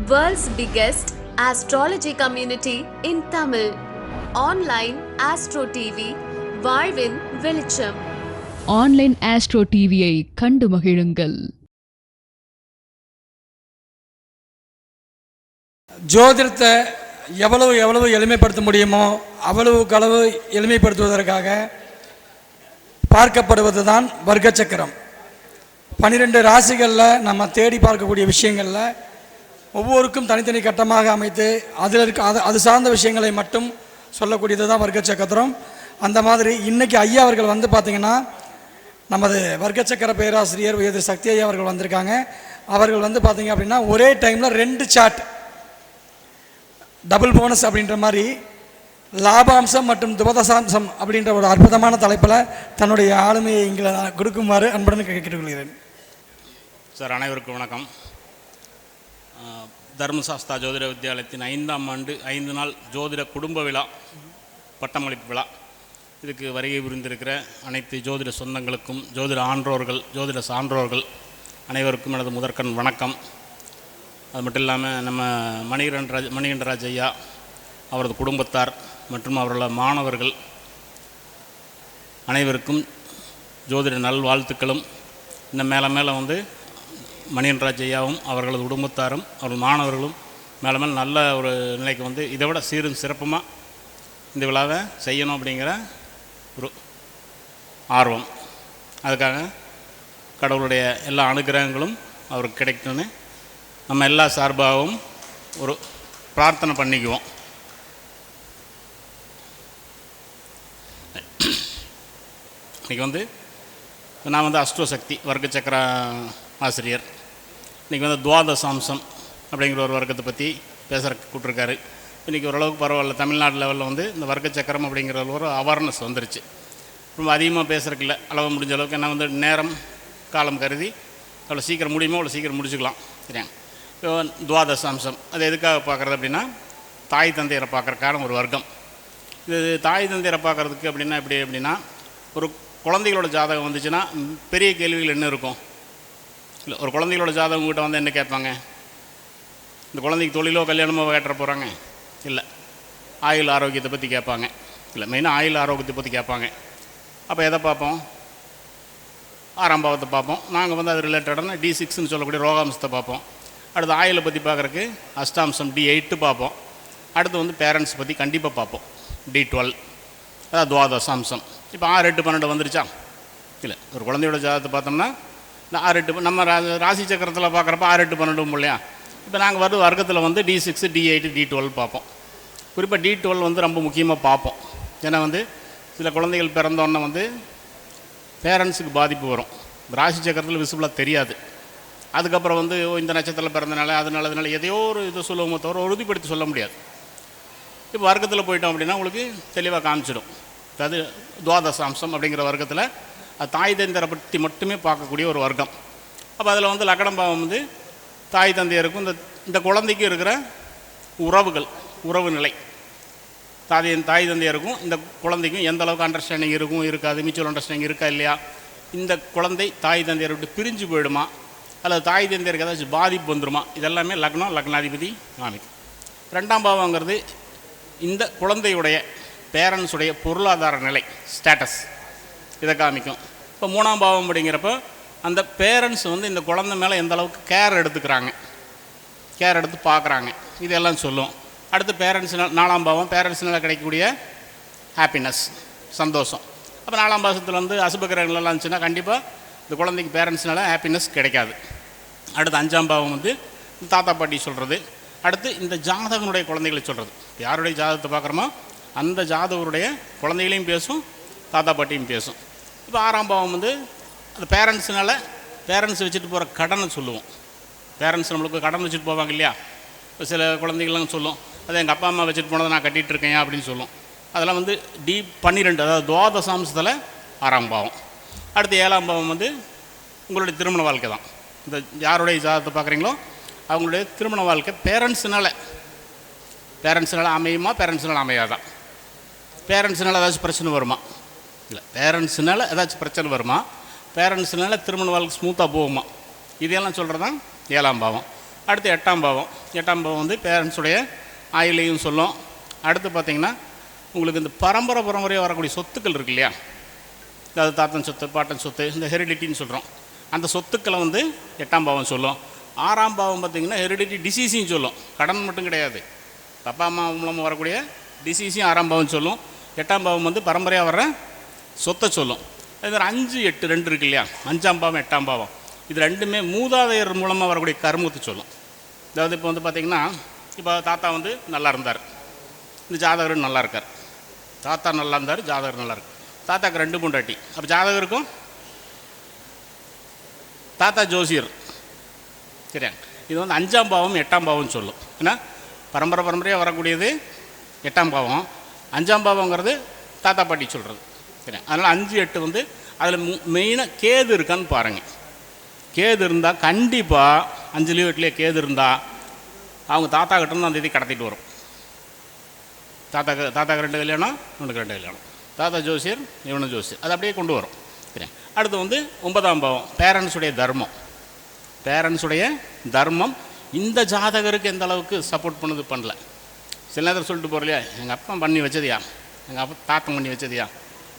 World's biggest astrology community in Tamil. Online Astro TV, வாழ்வின் வெளிச்சம். Online astro டிவியை கண்டு மகிழுங்கள். ஜோதிடத்தை எவ்வளவு எளிமைப்படுத்த முடியுமோ அவ்வளவு எளிமைப்படுத்துவதற்காக பார்க்கப்படுவது தான் வர்க்க சக்கரம். 12 ராசிகளில் நம்ம தேடி பார்க்கக்கூடிய விஷயங்களில் ஒவ்வொருக்கும் தனித்தனி கட்டமாக அமைத்து அது சார்ந்த விஷயங்களை மட்டும் சொல்லக்கூடியது தான் வர்க்க சக்கரம். அந்த மாதிரி இன்றைக்கி ஐயா அவர்கள் வந்து பார்த்திங்கன்னா நமது வர்க்க சக்கர பேராசிரியர் உயர் சக்தி ஐயா அவர்கள் வந்திருக்காங்க. அவர்கள் வந்து பார்த்திங்க அப்படின்னா ஒரே டைமில் 2 சார்ட் டபுள் போனஸ் அப்படின்ற மாதிரி லாபாம்சம் மற்றும் துபதசாம்சம் அப்படின்ற ஒரு அற்புதமான தலைப்பில் தன்னுடைய ஆளுமையை இங்கே கொடுக்குமாறு அன்புடன் கேட்டுக்கொள்கிறேன். சார், அனைவருக்கும் வணக்கம். தர்மசாஸ்தா ஜோதிட வித்யாலயத்தின் 5ஆம் ஆண்டு 5 நாள் ஜோதிட குடும்ப விழா, பட்டமளிப்பு விழா, இதுக்கு வருகை புரிந்திருக்கிற அனைத்து ஜோதிட சொந்தங்களுக்கும், ஜோதிட ஆன்றோர்கள், ஜோதிட சான்றோர்கள் அனைவருக்கும் எனது முதற்கண் வணக்கம். அது மட்டும் இல்லாமல் நம்ம மணிகண்டராஜ் ஐயா, அவரது குடும்பத்தார் மற்றும் அவர்கள மாணவர்கள் அனைவருக்கும் ஜோதிட நல்வாழ்த்துக்களும், இன்னும் மேலே வந்து மணிகண்டராஜ் ஐயாவும் அவர்களது குடும்பத்தாரும் அவர்கள் மாணவர்களும் மேலே நல்ல ஒரு நிலைக்கு வந்து இதை விட சீரும் சிறப்புமாக இந்த விழாவை செய்யணும் அப்படிங்கிற ஒரு ஆர்வம். அதுக்காக கடவுளுடைய எல்லா அனுகிரகங்களும் அவருக்கு கிடைக்கணும்னு நம்ம எல்லா சார்பாகவும் ஒரு பிரார்த்தனை பண்ணிக்குவோம். இன்றைக்கி வந்து நான் வந்து அஷ்டோ சக்தி வர்க்க சக்கர ஆசிரியர். இன்றைக்கி வந்து துவாதசாம்சம் அப்படிங்கிற ஒரு வர்க்கத்தை பற்றி பேசுகிறக்கு கூப்பிட்ருக்காரு. இன்றைக்கி ஓரளவுக்கு பரவாயில்ல, தமிழ்நாடு லெவலில் வந்து இந்த வர்க்க சக்கரம் அப்படிங்கிற ஒரு அவேர்னஸ் வந்துருச்சு. ரொம்ப அதிகமாக பேசுகிறக்கு இல்லை, அளவு முடிஞ்ச அளவுக்கு. என்ன வந்து நேரம் காலம் கருதி அவ்வளோ சீக்கிரம் முடியுமோ அவ்வளோ சீக்கிரம் முடிச்சுக்கலாம். சரியா? இப்போ துவாதசாம்சம் அது எதுக்காக பார்க்குறது அப்படின்னா, தாய் தந்தையரை பார்க்குறக்கான ஒரு வர்க்கம். இது தாய் தந்தையரை பார்க்குறதுக்கு அப்படின்னா எப்படி அப்படின்னா, ஒரு குழந்தைகளோட ஜாதகம் வந்துச்சுன்னா பெரிய கேள்விகள் என்ன இருக்கும்? இல்லை, ஒரு குழந்தைகளோட ஜாதகம் கிட்ட வந்து என்ன கேட்பாங்க? இந்த குழந்தைக்கு தொழிலோ கல்யாணமோ கேட்டுற போகிறாங்க? இல்லை, ஆயுள் ஆரோக்கியத்தை பற்றி கேட்பாங்க. இல்லை, மெயினாக ஆயுள் ஆரோக்கியத்தை பற்றி கேட்பாங்க. அப்போ எதை பார்ப்போம்? 6ஆம் பாவத்தை பார்ப்போம். நாங்கள் வந்து அது ரிலேட்டடான D6ன்னு சொல்லக்கூடிய ரோகாம்சத்தை பார்ப்போம். அடுத்து ஆயுளை பற்றி பார்க்குறக்கு அஷ்டாம்சம் D8 பார்ப்போம். அடுத்து வந்து பேரண்ட்ஸ் பற்றி கண்டிப்பாக பார்ப்போம், D12, அதாவது துவாதசாம்சம். இப்போ 6, 8, 12 வந்துருச்சா? இல்லை, ஒரு குழந்தையோட ஜாதகத்தை பார்த்தோம்னா இந்த 6, 8 நம்ம ராசி சக்கரத்தில் பார்க்குறப்ப 6, 8, 12 இல்லையா? இப்போ நாங்கள் வர்றது வர்க்கத்தில் வந்து D6, D8, D12 பார்ப்போம். குறிப்பாக D12 வந்து ரொம்ப முக்கியமாக பார்ப்போம். ஏன்னா வந்து சில குழந்தைகள் பிறந்தோன்னே வந்து பேரண்ட்ஸுக்கு பாதிப்பு வரும். ராசி சக்கரத்தில் விசிபிளாக தெரியாது. அதுக்கப்புறம் வந்து இந்த நட்சத்திரத்தில் பிறந்தனால அதனால எதையோ ஒரு இதை சொல்லுவோமோ தவிர உறுதிப்படுத்தி சொல்ல முடியாது. இப்போ வர்க்கத்தில் போயிட்டோம் அப்படின்னா உங்களுக்கு தெளிவாக காமிச்சிடும். அதாவது துவாதசாம்சம் அப்படிங்கிற வர்க்கத்தில் அது தாய் தந்தையரை பற்றி மட்டுமே பார்க்கக்கூடிய ஒரு வர்க்கம். அப்போ அதில் வந்து லக்னம் பாவம் வந்து தாய் தந்தையருக்கும் இந்த குழந்தைக்கும் இருக்கிற உறவு நிலை, தாய் தந்தையருக்கும் இந்த குழந்தைக்கும் எந்த அளவுக்கு அண்டர்ஸ்டாண்டிங் இருக்கும், இருக்காது, மியூச்சுவல் அண்டர்ஸ்டாண்டிங் இருக்கா இல்லையா, இந்த குழந்தை தாய் தந்தையரை விட்டு பிரிஞ்சு போயிடுமா, அல்லது தாய் தந்தையருக்கு ஏதாச்சும் பாதிப்பு வந்துடுமா, இதெல்லாமே லக்னாதிபதி காமிக்கும். 2ஆம் பாவங்கிறது இந்த குழந்தையுடைய பேரண்ட்ஸுடைய பொருளாதார நிலை, ஸ்டேட்டஸ், இதை காமிக்கும். இப்போ 3ஆம் பாவம் அப்படிங்கிறப்ப அந்த பேரண்ட்ஸ் வந்து இந்த குழந்தை மேலே எந்த அளவுக்கு கேர் எடுத்து பார்க்குறாங்க, இதெல்லாம் சொல்லும். அடுத்து பேரண்ட்ஸ்னால் 4ஆம் பாவம், பேரண்ட்ஸ்னால் கிடைக்கக்கூடிய ஹாப்பினஸ், சந்தோஷம். அப்போ 4ஆம் பாவத்தில் வந்து அசுபகிரகங்கள்லாம் இருந்துச்சுன்னா கண்டிப்பாக இந்த குழந்தைக்கு பேரண்ட்ஸ்னால ஹாப்பினஸ் கிடைக்காது. அடுத்து 5ஆம் பாவம் வந்து தாத்தா பாட்டி சொல்கிறது. அடுத்து இந்த ஜாதகனுடைய குழந்தைகளை சொல்கிறது. யாருடைய ஜாதகத்தை பார்க்குறோமோ அந்த ஜாதகருடைய குழந்தைகளையும் பேசும், தாத்தா பாட்டியும் பேசும். இப்போ 6ஆம் பாவம் வந்து அந்த பேரண்ட்ஸ் வச்சுட்டு போகிற கடனை சொல்லுவோம். பேரண்ட்ஸ் நம்மளுக்கு கடன் வச்சுட்டு போவாங்க இல்லையா? இப்போ சில குழந்தைகள்லாம் சொல்லும், அதை எங்கள் அப்பா அம்மா வச்சுட்டு போனதை நான் கட்டிகிட்டு இருக்கேன் அப்படின்னு சொல்லும். அதெல்லாம் வந்து D12, அதாவது துவாதசாம்சத்தில் 6ஆம் பாவம். அடுத்து 7ஆம் பாவம் வந்து உங்களுடைய திருமண வாழ்க்கை தான். இந்த யாருடைய ஜாதகத்தை பார்க்குறீங்களோ அவங்களுடைய திருமண வாழ்க்கை பேரண்ட்ஸ்னால அமையுமா, பேரண்ட்ஸ்னால அமையாதான்? பேரண்ட்ஸ்னால ஏதாச்சும் பிரச்சனை வருமா? இல்லை, பேரண்ட்ஸ்னால ஏதாச்சும் பிரச்சனை வருமா, பேரண்ட்ஸ்னால திருமண வாழ்க்கை ஸ்மூத்தாக போகுமா, இதெல்லாம் சொல்கிறது தான் 7ஆம் பாவம். அடுத்து 8ஆம் பாவம். 8ஆம் பாவம் வந்து பேரண்ட்ஸுடைய ஆயுளையும் சொல்லும். அடுத்து பார்த்திங்கன்னா உங்களுக்கு இந்த பரம்பரையாக வரக்கூடிய சொத்துக்கள் இருக்கு இல்லையா, அதாவது தாத்தன் சொத்து, பாட்டன் சொத்து, இந்த ஹெரிடிட்டின்னு சொல்கிறோம். அந்த சொத்துக்களை வந்து 8ஆம் பாவம் சொல்லும். 6ஆம் பாவம் பார்த்திங்கன்னா ஹெரிடிட்டி டிசீஸையும் சொல்லும். கடன் மட்டும் கிடையாது, அப்பா அம்மா மூலமாக வரக்கூடிய டிசீஸையும் 6ஆம் பாவம் சொல்லும். 8ஆம் பாவம் வந்து பரம்பரையாக வர சொத்தை சொல்லும். அது மாதிரி 5, 8 2 இருக்கு இல்லையா, 5ஆம் பாவம் 8ஆம் பாவம், இது ரெண்டுமே மூதாதையர் மூலமாக வரக்கூடிய கர்மத்தை சொல்லும். அதாவது இப்போ வந்து பார்த்திங்கன்னா, இப்போ தாத்தா வந்து நல்லா இருந்தார், இந்த ஜாதகர் நல்லா இருக்கார். தாத்தா நல்லா இருந்தார், ஜாதகர் நல்லா இருக்கு. தாத்தாக்கு 2 பொண்டாட்டி, அப்போ ஜாதகருக்கும் தாத்தா ஜோசியர். சரியா, இது வந்து 5ஆம் பாவம் 8ஆம் பாவம் சொல்லும். ஏன்னா பரம்பரையாக வரக்கூடியது 8ஆம் பாவம், 5ஆம் பாவங்கிறது தாத்தா பாட்டி சொல்கிறது. சரி, அதனால் 5, 8 வந்து அதில் மெயினாக கேது இருக்கான்னு பாருங்கள். கேது இருந்தால் கண்டிப்பாக 5லேயோ 8லேயோ கேது இருந்தால் அவங்க தாத்தா கிட்டேருந்து அந்த இதை கடத்திட்டு வரும். தாத்தாக்கு 2 கல்யாணம், இவனுக்கு 2 கல்யாணம், தாத்தா ஜோசியர், இவனு ஜோசியர், அது அப்படியே கொண்டு வரும். சரி, அடுத்து வந்து 9ஆம் பாவம் பேரண்ட்ஸுடைய தர்மம். பேரண்ட்ஸுடைய தர்மம் இந்த ஜாதகருக்கு எந்த அளவுக்கு சப்போர்ட் பண்ணுது பண்ணல. சில நேரத்தில் சொல்லிட்டு போகிற இல்லையா, எங்கள் அப்பா பண்ணி வச்சதியா, எங்கள் அப்பா தாத்தம் பண்ணி வச்சதியா,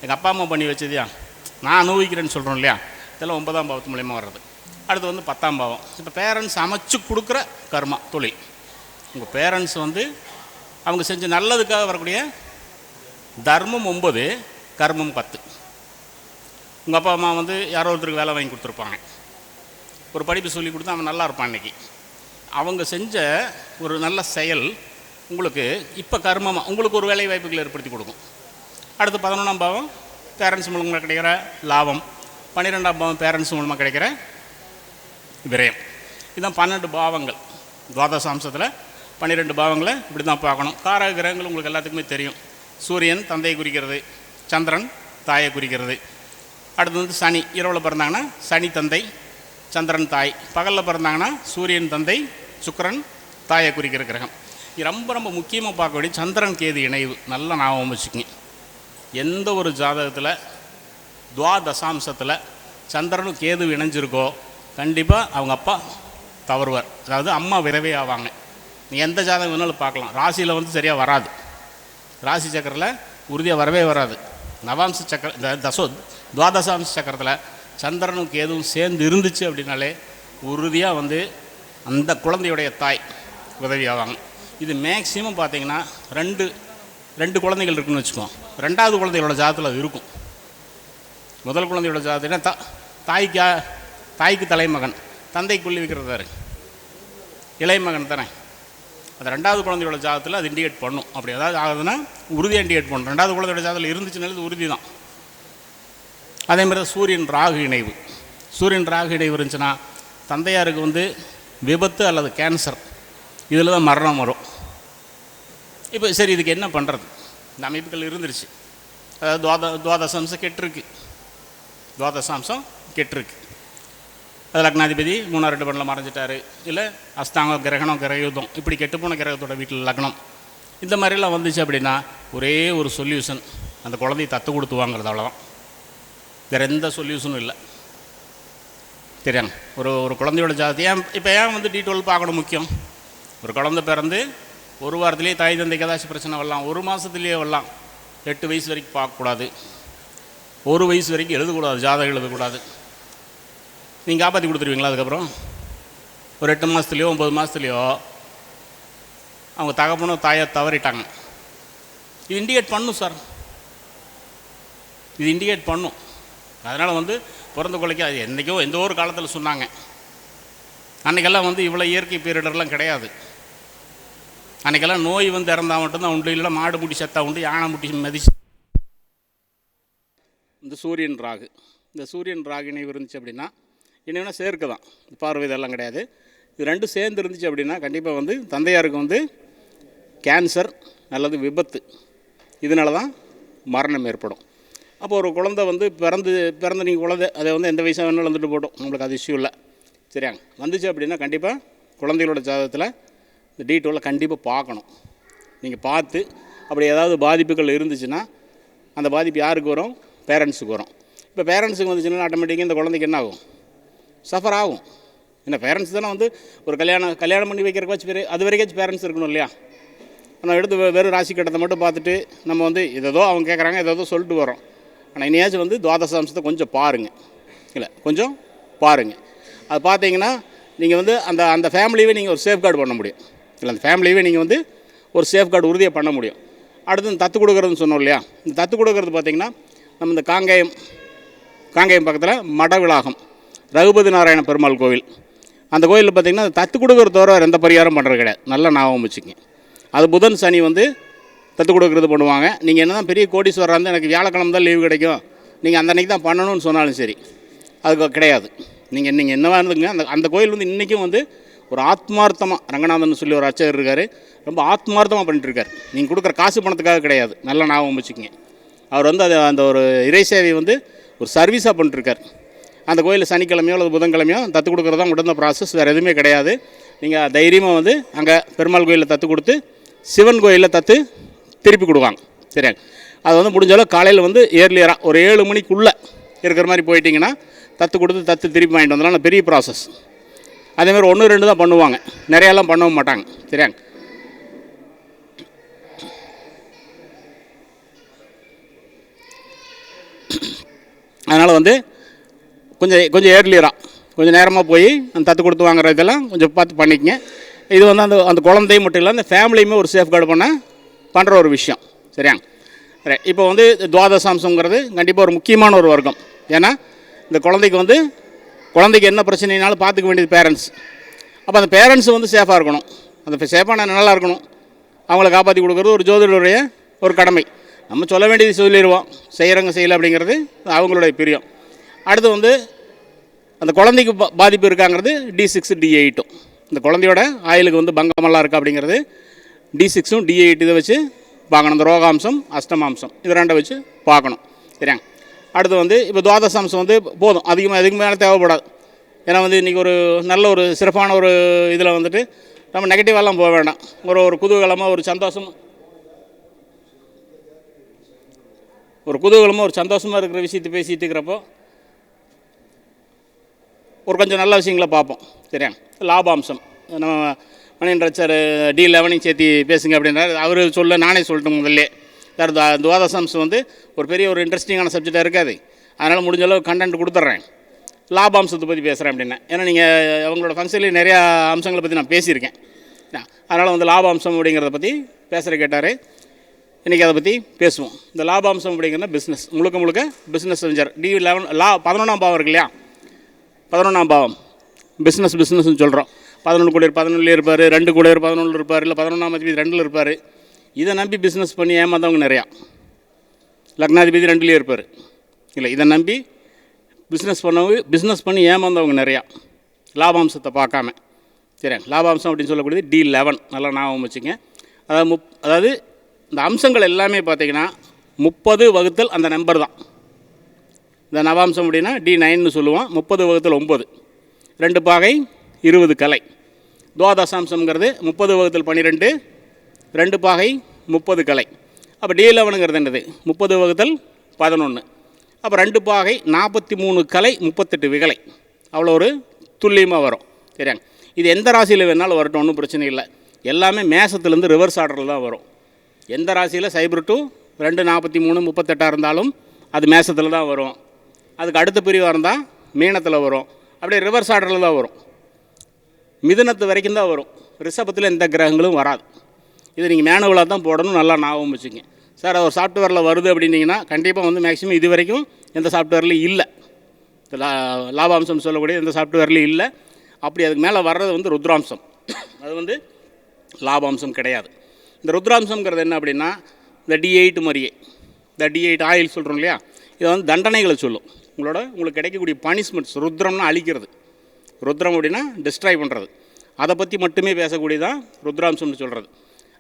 எங்கள் அப்பா அம்மா பண்ணி வச்சதியா, நான் அனுபவிக்கிறேன்னு சொல்கிறோம் இல்லையா, இதெல்லாம் 9ஆம் பாவத்து மூலயமா வர்றது. அடுத்து வந்து 10ஆம் பாவம். இப்போ பேரண்ட்ஸ் அமைச்சு கொடுக்குற கர்மா தொழில். உங்கள் பேரண்ட்ஸ் வந்து அவங்க செஞ்ச நல்லதுக்காக வரக்கூடிய தர்மம் 9, கர்மம் 10. உங்கள் அப்பா அம்மா வந்து யாரோ ஒருத்தருக்கு வேலை வாங்கி கொடுத்துருப்பாங்க, ஒரு படிப்பு சொல்லி கொடுத்தா அவன் நல்லா இருப்பான். இன்றைக்கி அவங்க செஞ்ச ஒரு நல்ல செயல் உங்களுக்கு இப்போ கர்மமாக உங்களுக்கு ஒரு வேலை வாய்ப்புகளை ஏற்படுத்தி கொடுக்கும். அடுத்து 11ஆம் பாவம் பேரண்ட்ஸ் மூலமாக கிடைக்கிற லாபம். 12ஆம் பாவம் பேரண்ட்ஸ் மூலமாக கிடைக்கிற விரயம். இதுதான் 12 பாவங்கள். துவாதசாம்சத்தில் 12 பாவங்களை இப்படி தான் பார்க்கணும். காரக கிரகங்கள் உங்களுக்கு எல்லாத்துக்குமே தெரியும். சூரியன் தந்தையை குறிக்கிறது, சந்திரன் தாயை குறிக்கிறது. அடுத்து வந்து சனி, இரவில் பிறந்தாங்கன்னா சனி தந்தை, சந்திரன் தாய். பகலில் பிறந்தாங்கன்னா சூரியன் தந்தை, சுக்கிரன் தாயை குறிக்கிற கிரகம். இது ரொம்ப ரொம்ப முக்கியமாக பார்க்க வேண்டிய சந்திரன் கேது இணைவு. நல்லா ஞாபகம் வச்சுக்கோங்க. எந்த ஒரு ஜாதகத்தில் துவாதசாம்சத்தில் சந்திரனும் கேது இணைஞ்சிருக்கோ கண்டிப்பாக அவங்க அப்பா தவறுவார், அதாவது அம்மா விரைவே ஆவாங்க. நீ எந்த ஜாதகம் வேணாலும் பார்க்கலாம். ராசியில் வந்து சரியாக வராது, ராசி சக்கரில் உறுதியாக வரவே வராது. நவாம்ச சக்கர இந்த துவாதசாம்ச சக்கரத்தில் சந்திரனும் கேதுவும் சேர்ந்து இருந்துச்சு அப்படின்னாலே உறுதியாக வந்து அந்த குழந்தையுடைய தாய் உதவி ஆவாங்க. இது மேக்சிமம் பார்த்திங்கன்னா 2 குழந்தைகள் இருக்குதுன்னு வச்சுக்கோம். 2வது குழந்தைகளோட ஜாதத்தில் அது இருக்கும். முதல் குழந்தையோட ஜாதகத்தினா தாய்க்கு தலைமகன், தந்தைக்கு கொள்ளி வைக்கிறதாரு இளையமகன் தானே. அது 2வது குழந்தையோட ஜாதத்தில் அது இண்டிகேட் பண்ணும். அப்படி ஏதாவது ஆகுதுன்னா உறுதியாக இண்டிகேட் பண்ணும். 2வது குழந்தையோட ஜாதத்தில் இருந்துச்சுனால உறுதி தான். அதேமாதிரி தான் சூரியன் ராகு இணைவு. சூரியன் ராகு இணைவு இருந்துச்சுன்னா தந்தையாருக்கு வந்து விபத்து அல்லது கேன்சர், இதில் தான் மரணம் வரும். இப்போ சரி, இதுக்கு என்ன பண்ணுறது? இந்த அமைப்புகள் இருந்துருச்சு. அதாவது துவாதசாம்சம் கெட்டிருக்கு, துவாதசாம்சம் கெட்டிருக்கு. அது லக்னாதிபதி 3, 2 பண்ணல மறைஞ்சிட்டாரு, இல்லை அஸ்தாங்கம், கிரகணம், கிரகயுதம், இப்படி கெட்டுப்போன கிரகத்தோட வீட்டில் லக்னம், இந்த மாதிரிலாம் வந்துச்சு அப்படின்னா ஒரே ஒரு சொல்யூஷன், அந்த குழந்தையை தத்து கொடுத்து வாங்கிறது, அவ்வளோதான். வேறு எந்த சொல்யூஷனும் இல்லை. தெரியாங்க. ஒரு குழந்தையோட ஜாதகத்தை ஏன் வந்து D12 பார்க்கணும் முக்கியம்? ஒரு குழந்தை பிறந்து 1 வாரத்துலேயே தாய் தந்தைக்கு ஏதாச்சும் பிரச்சனை வரலாம், 1 மாதத்துலேயே வரலாம். 8 வயசு வரைக்கும் பார்க்கக்கூடாது, 1 வயசு வரைக்கும் எழுதக்கூடாது, ஜாதகம் எழுதக்கூடாது. நீங்கள் காப்பாற்றி கொடுத்துருவீங்களா? அதுக்கப்புறம் ஒரு 8 மாதத்துலேயோ 9 மாதத்துலேயோ அவங்க தகப்பனும் தாயை தவறிட்டாங்க. இது இண்டிகேட் பண்ணும் சார், இது இண்டிகேட் பண்ணும். அதனால் வந்து பிறந்த கொலைக்கு அது என்றைக்கோ எந்த ஒரு காலத்தில் சொன்னாங்க. அன்றைக்கெல்லாம் வந்து இவ்வளோ இயற்கை பேரிடர்லாம் கிடையாது. அன்றைக்கெல்லாம் நோய் வந்து இறந்தால் மட்டும்தான் உண்டு, இல்லை மாடு முட்டி செத்தா உண்டு, யானை முட்டி மதிச்சு. இந்த சூரியன் ராகு, இந்த சூரியன் ராகு இணைவு இருந்துச்சு அப்படின்னா இணைவுனா சேர்க்க தான், பார்வை இதெல்லாம் கிடையாது. இது 2 சேர்ந்து இருந்துச்சு அப்படின்னா கண்டிப்பாக வந்து தந்தையாருக்கு வந்து கேன்சர் அல்லது விபத்து, இதனால தான் மரணம் ஏற்படும். அப்போ ஒரு குழந்தை வந்து பிறந்து நீங்கள் குழந்தை அதை வந்து எந்த வயசாக வேணாலும் வந்துட்டு போட்டோம், நம்மளுக்கு அது இஷ்யூ இல்லை. சரியாங்க. வந்துச்சு அப்படின்னா கண்டிப்பாக குழந்தைகளோட ஜாதகத்தில் இந்த D12 கண்டிப்பாக பார்க்கணும். நீங்கள் பார்த்து அப்படி ஏதாவது பாதிப்புகள் இருந்துச்சுன்னா அந்த பாதிப்பு யாருக்கு வரும்? பேரண்ட்ஸுக்கு வரும். இப்போ பேரண்ட்ஸுக்கு வந்துச்சுன்னா ஆட்டோமேட்டிக்காக இந்த குழந்தைக்கு என்ன ஆகும்? சஃபர் ஆகும். ஏன்னா பேரண்ட்ஸ் தானே வந்து ஒரு கல்யாணம் பண்ணி வைக்கிறக்காச்சும் பேர் அது வரைக்காச்சும் பேரண்ட்ஸ் இருக்கணும் இல்லையா? ஆனால் எடுத்து வெறும் ராசி கட்டத்தை மட்டும் பார்த்துட்டு நம்ம வந்து ஏதோ அவங்க கேட்குறாங்க ஏதோ சொல்லிட்டு வரோம். ஆனால் இனியாச்சும் வந்து துவாதசாம்சத்தை கொஞ்சம் பாருங்கள், இல்லை கொஞ்சம் பாருங்கள். அது பார்த்தீங்கன்னா நீங்கள் வந்து அந்த ஃபேமிலியவே நீங்கள் ஒரு சேஃப்கார்டு பண்ண முடியும். இல்லை அந்த ஃபேமிலியவே நீங்கள் வந்து ஒரு சேஃப்கார்டு உறுதியாக பண்ண முடியும். அடுத்து இந்த தத்து கொடுக்குறதுன்னு சொன்னோம் இல்லையா? இந்த தத்து கொடுக்குறது பார்த்திங்கன்னா நம்ம இந்த காங்கேயம் பக்கத்தில் மடவிளாகம் ரகுபதி நாராயண பெருமாள் கோவில், அந்த கோயிலில் பார்த்திங்கன்னா தத்து கொடுக்குறது தவிர வேறு எந்த பரிகாரம் பண்ணுறது கிடையாது. நல்லா ஞாபகம் வச்சுக்கங்க. அது புதன் சனி வந்து தத்து கொடுக்குறது பண்ணுவாங்க. நீங்கள் என்ன தான் பெரிய கோடீஸ்வரர் வந்து எனக்கு வியாழக்கிழமை தான் லீவு கிடைக்கும், நீங்கள் அந்த அன்றைக்கி தான் பண்ணணும்னு சொன்னாலும் சரி, அதுக்கு கிடையாது. நீங்கள் என்னவா இருந்துங்க, அந்த கோயில் வந்து இன்றைக்கும் வந்து ஒரு ஆத்மார்த்தமாக, ரங்கநாதன் சொல்லி ஒரு அர்ச்சகர் இருக்கார், ரொம்ப ஆத்மார்த்தமாக பண்ணிட்டுருக்கார். நீங்கள் கொடுக்குற காசு பணத்துக்காக கிடையாது, நல்லா ஞாபகம் வச்சுக்கங்க. அவர் வந்து அந்த ஒரு இறை சேவை வந்து ஒரு சர்வீஸாக பண்ணிட்டுருக்கார். அந்த கோயிலில் சனிக்கிழமையோ அல்லது புதன்கிழமையோ தத்து கொடுக்குறது தான் உடனே ப்ராசஸ், வேறு எதுவுமே கிடையாது. நீங்கள் தைரியமாக வந்து அங்கே பெருமாள் கோயிலில் தத்து கொடுத்து சிவன் கோயிலில் தத்து திருப்பி கொடுவாங்க. சரியாங்க? அது வந்து முடிஞ்சாலும் காலையில் வந்து ஏர்லியராக ஒரு 7 மணிக்குள்ளே இருக்கிற மாதிரி போயிட்டிங்கன்னா தத்து கொடுத்து தத்து திருப்பி வாங்கிட்டு வந்தாலும் பெரிய ப்ராசஸ். அதேமாதிரி 1-2 தான் பண்ணுவாங்க, நிறையாலாம் பண்ணவும் மாட்டாங்க. சரியாங்க? அதனால் வந்து கொஞ்சம் ஏர்லியராக கொஞ்சம் நேரமாக போய் அந்த தத்து கொடுத்து வாங்குற இதெல்லாம் கொஞ்சம் பார்த்து பண்ணிக்கங்க. இது வந்து அந்த குழந்தையும் மட்டும் இல்லை, அந்த ஃபேமிலியுமே ஒரு சேஃப்கார்டு பண்ணுற ஒரு விஷயம். சரியாங்க? இப்போ வந்து துவாதசாம்சங்கிறது கண்டிப்பாக ஒரு முக்கியமான ஒரு வர்க்கம். ஏன்னா இந்த குழந்தைக்கு என்ன பிரச்சனைனாலும் பார்த்துக்க வேண்டியது பேரண்ட்ஸ். அப்போ அந்த பேரண்ட்ஸ் வந்து சேஃபாக இருக்கணும், அந்த சேஃபான நல்லா இருக்கணும், அவங்கள காப்பாற்றி கொடுக்குறது ஒரு ஜோதிடருடைய ஒரு கடமை. நம்ம சொல்ல வேண்டியது சொல்லிடுவோம், செய்கிறவங்க செய்யலை அப்படிங்கிறது அவங்களுடைய பிரியம். அடுத்து வந்து அந்த குழந்தைக்கு பாதிப்பு இருக்காங்கிறது D6 D8. இந்த குழந்தையோட ஆயுளுக்கு வந்து பங்கமெல்லாம் இருக்கா அப்படிங்கிறது D6 D8 இதை வச்சு பார்க்கணும். இந்த ரோகாம்சம் அஷ்டமாம்சம் இது 2 வச்சு பார்க்கணும். சரியாங்க? அடுத்து வந்து இப்போ துவாதசாம்சம் வந்து போதும், அதிகமாக மேலே தேவைப்படாது. ஏன்னா வந்து இன்றைக்கி ஒரு நல்ல ஒரு சிறப்பான ஒரு இதில் வந்துட்டு நம்ம நெகட்டிவாலாம் போக வேண்டாம். ஒரு குதூகலமாக ஒரு சந்தோஷமாக இருக்கிற விஷயத்தை பேசிகிட்டு இருக்கிறப்போ ஒரு கொஞ்சம் நல்ல விஷயங்களை பார்ப்போம். சரியா? லாபாம்சம் நம்ம மணியன் சார் D11 சேர்த்து பேசுங்க அப்படின்றார். அவர் நானே சொல்லிட்டேன் முதல்ல. சார் துவாதசாம்சம் வந்து ஒரு பெரிய ஒரு இன்ட்ரெஸ்டிங்கான சப்ஜெக்டாக இருக்காது, அதனால் முடிஞ்ச அளவு கண்டென்ட் கொடுத்துட்றேன், லாபாம்சத்தை பற்றி பேசுகிறேன் அப்படின்னா. ஏன்னா நீங்கள் அவங்களோட ஃபங்க்ஷன்லேயும் நிறையா அம்சங்களை பற்றி நான் பேசியிருக்கேன். அதனால் வந்து லாபாம்சம் அப்படிங்கிறத பற்றி பேசுகிற கேட்டார். இன்றைக்கி அதை பற்றி பேசுவோம். இந்த லாபாம்சம் அப்படிங்கிறத பிஸ்னஸ் முழுக்க பிஸ்னஸ் செஞ்சார். D11 11ஆம் பாவம் இருக்கு இல்லையா? 11ஆம் பாவம் பிஸ்னஸ்ன்னு சொல்கிறோம். 11 கூட 11 இருப்பார், 2 கூட 11 இருப்பார், இல்லை 11ஆம் அதிபதி 2 இருப்பார். இதை நம்பி பிஸ்னஸ் பண்ணி ஏமாந்தவங்க நிறையா. லக்னாதிபதி 2 இருப்பார். இல்லை, இதை நம்பி பிஸ்னஸ் பண்ணி ஏமாந்தவங்க நிறையா, லாபாம்சத்தை பார்க்காம. சரியா? லாபாம்சம் அப்படின்னு சொல்லக்கூடியது D11, நல்லா ஞாபகம் வச்சுங்க. அதாவது இந்த அம்சங்கள் எல்லாமே பார்த்திங்கன்னா 30 / அந்த நம்பர் தான். இந்த நவாம்சம் அப்படின்னா D9ன்னு சொல்லுவோம். 30/9 2 பாகை 20 கலை. துவாதசாம்சங்கிறது 30/12 2 பாகை 30 கலை. அப்போ D11ங்கிறது என்னது? 30/11. அப்போ 2 பாகை 43 கலை 38 விகலை. அவ்வளோ ஒரு துல்லியமாக வரும். சரியாங்க? இது எந்த ராசியில் வேணாலும் வரட்டும், ஒன்றும் பிரச்சனை இல்லை. எல்லாமே மேசத்துலேருந்து ரிவர்ஸ் ஆர்டரில் தான் வரும். எந்த ராசியில் சைபர் 2 2 43 38 இருந்தாலும் அது மேசத்தில் தான் வரும். அதுக்கு அடுத்த பிரிவாக இருந்தால் மீனத்தில் வரும். அப்படியே ரிவர்ஸ் ஆர்டரில் தான் வரும். மிதுனத்து வரைக்கும் தான் வரும். ரிஷபத்தில் எந்த கிரகங்களும் வராது. இது நீங்கள் மேனுவலாக தான் போடணும், நல்லா ஞாபகம் வச்சுங்க. சார் ஒரு சாஃப்ட்வேரில் வருது அப்படின்னீங்கன்னா கண்டிப்பாக வந்து மேக்ஸிமம் இது வரைக்கும் எந்த சாஃப்ட்வேர்லையும் இல்லை. லாபாம்சம் சொல்லக்கூடிய எந்த சாஃப்ட்வேர்லையும் இல்லை. அப்படி அதுக்கு மேலே வர்றது வந்து ருத்ராம்சம். அது வந்து லாபாம்சம் கிடையாது. இந்த ருத்ராம்சங்கிறது என்ன அப்படின்னா இந்த D8 மாதிரியே, இந்த D8 ஆயில் சொல்கிறோம் இல்லையா, இதை வந்து தண்டனைகளை சொல்லும். உங்களுக்கு கிடைக்கக்கூடிய பனிஷ்மெண்ட்ஸ். ருத்ரம்னா அழிக்கிறது, ருத்ரம் அப்படின்னா டிஸ்ட்ராய் பண்ணுறது. அதை பற்றி மட்டுமே பேசக்கூடியதான் ருத்ராம்சம்னு சொல்கிறது.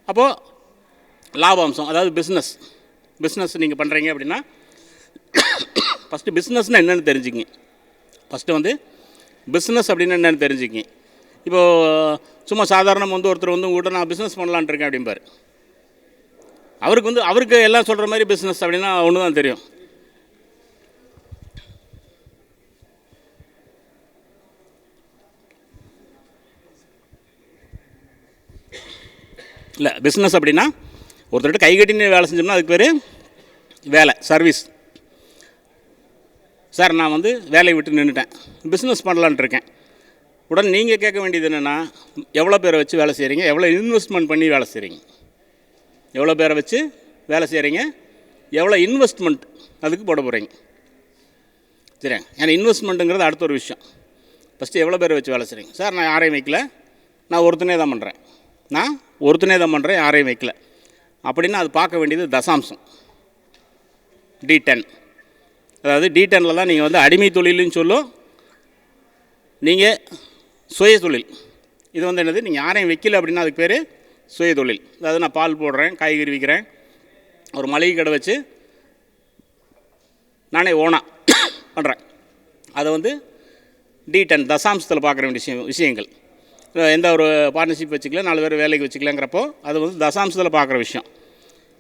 அப்போது லாபாம்சம் அதாவது பிஸ்னஸ் நீங்கள் பண்ணுறீங்க அப்படின்னா ஃபஸ்ட்டு பிஸ்னஸ்னால் என்னென்னு தெரிஞ்சுக்கிங்க. ஃபஸ்ட்டு வந்து பிஸ்னஸ் அப்படின்னு என்னென்னு தெரிஞ்சுக்கிங்க. இப்போது சும்மா சாதாரணம் வந்து ஒருத்தர் வந்து உங்கள்கிட்ட நான் பிஸ்னஸ் பண்ணலான்ட்டு இருக்கேன் அப்படிம்பார். அவருக்கு எல்லாம் சொல்கிற மாதிரி பிஸ்னஸ் அப்படின்னா ஒன்று தான் தெரியும். இல்லை பிஸ்னஸ் அப்படின்னா ஒருத்தர்கிட்ட கை கட்டின்னு வேலை செஞ்சோம்னா அதுக்கு பேர் வேலை, சர்வீஸ். சார் நான் வந்து வேலையை விட்டு நின்றுட்டேன், பிஸ்னஸ் பண்ணலான்ட்டு இருக்கேன். உடனே நீங்கள் கேட்க வேண்டியது என்னென்னா, எவ்வளோ பேரை வச்சு வேலை செய்கிறீங்க, எவ்வளோ இன்வெஸ்ட்மெண்ட் பண்ணி வேலை செய்கிறீங்க, எவ்வளோ பேரை வச்சு வேலை செய்கிறீங்க, எவ்வளோ இன்வெஸ்ட்மெண்ட் அதுக்கு போட போகிறீங்க. சரிங்க, ஏன்னா இன்வெஸ்ட்மெண்ட்டுங்கிறது அடுத்த ஒரு விஷயம். ஃபஸ்ட்டு எவ்வளோ பேரை வச்சு வேலை செய்கிறீங்க. சார் நான் யாரையும் வைக்கல, நான் ஒருத்தனே தான் பண்ணுறேன், யாரையும் வைக்கல அப்படின்னா அது பார்க்க வேண்டியது தசாம்சம், D10. அதாவது D10 தான் நீங்கள் வந்து அடிமை தொழில்னு சொல்லும், நீங்கள் சுய தொழில். இது வந்து என்னது, நீங்கள் யாரையும் வைக்கல அப்படின்னா அதுக்கு பேர் சுய தொழில். அதாவது நான் பால் போடுறேன், காய்கறி விற்கிறேன், ஒரு மளிகை கடை வச்சு நானே ஓனா பண்ணுறேன். அதை வந்து D10 தசாம்சத்தில் பார்க்குற வேண்டிய விஷயங்கள். எந்த ஒரு பார்ட்னர்ஷிப் வச்சுக்கல, 4 பேர் வேலைக்கு வச்சுக்கலாங்கிறப்போ அது வந்து தசாம்சத்தில் பார்க்குற விஷயம்.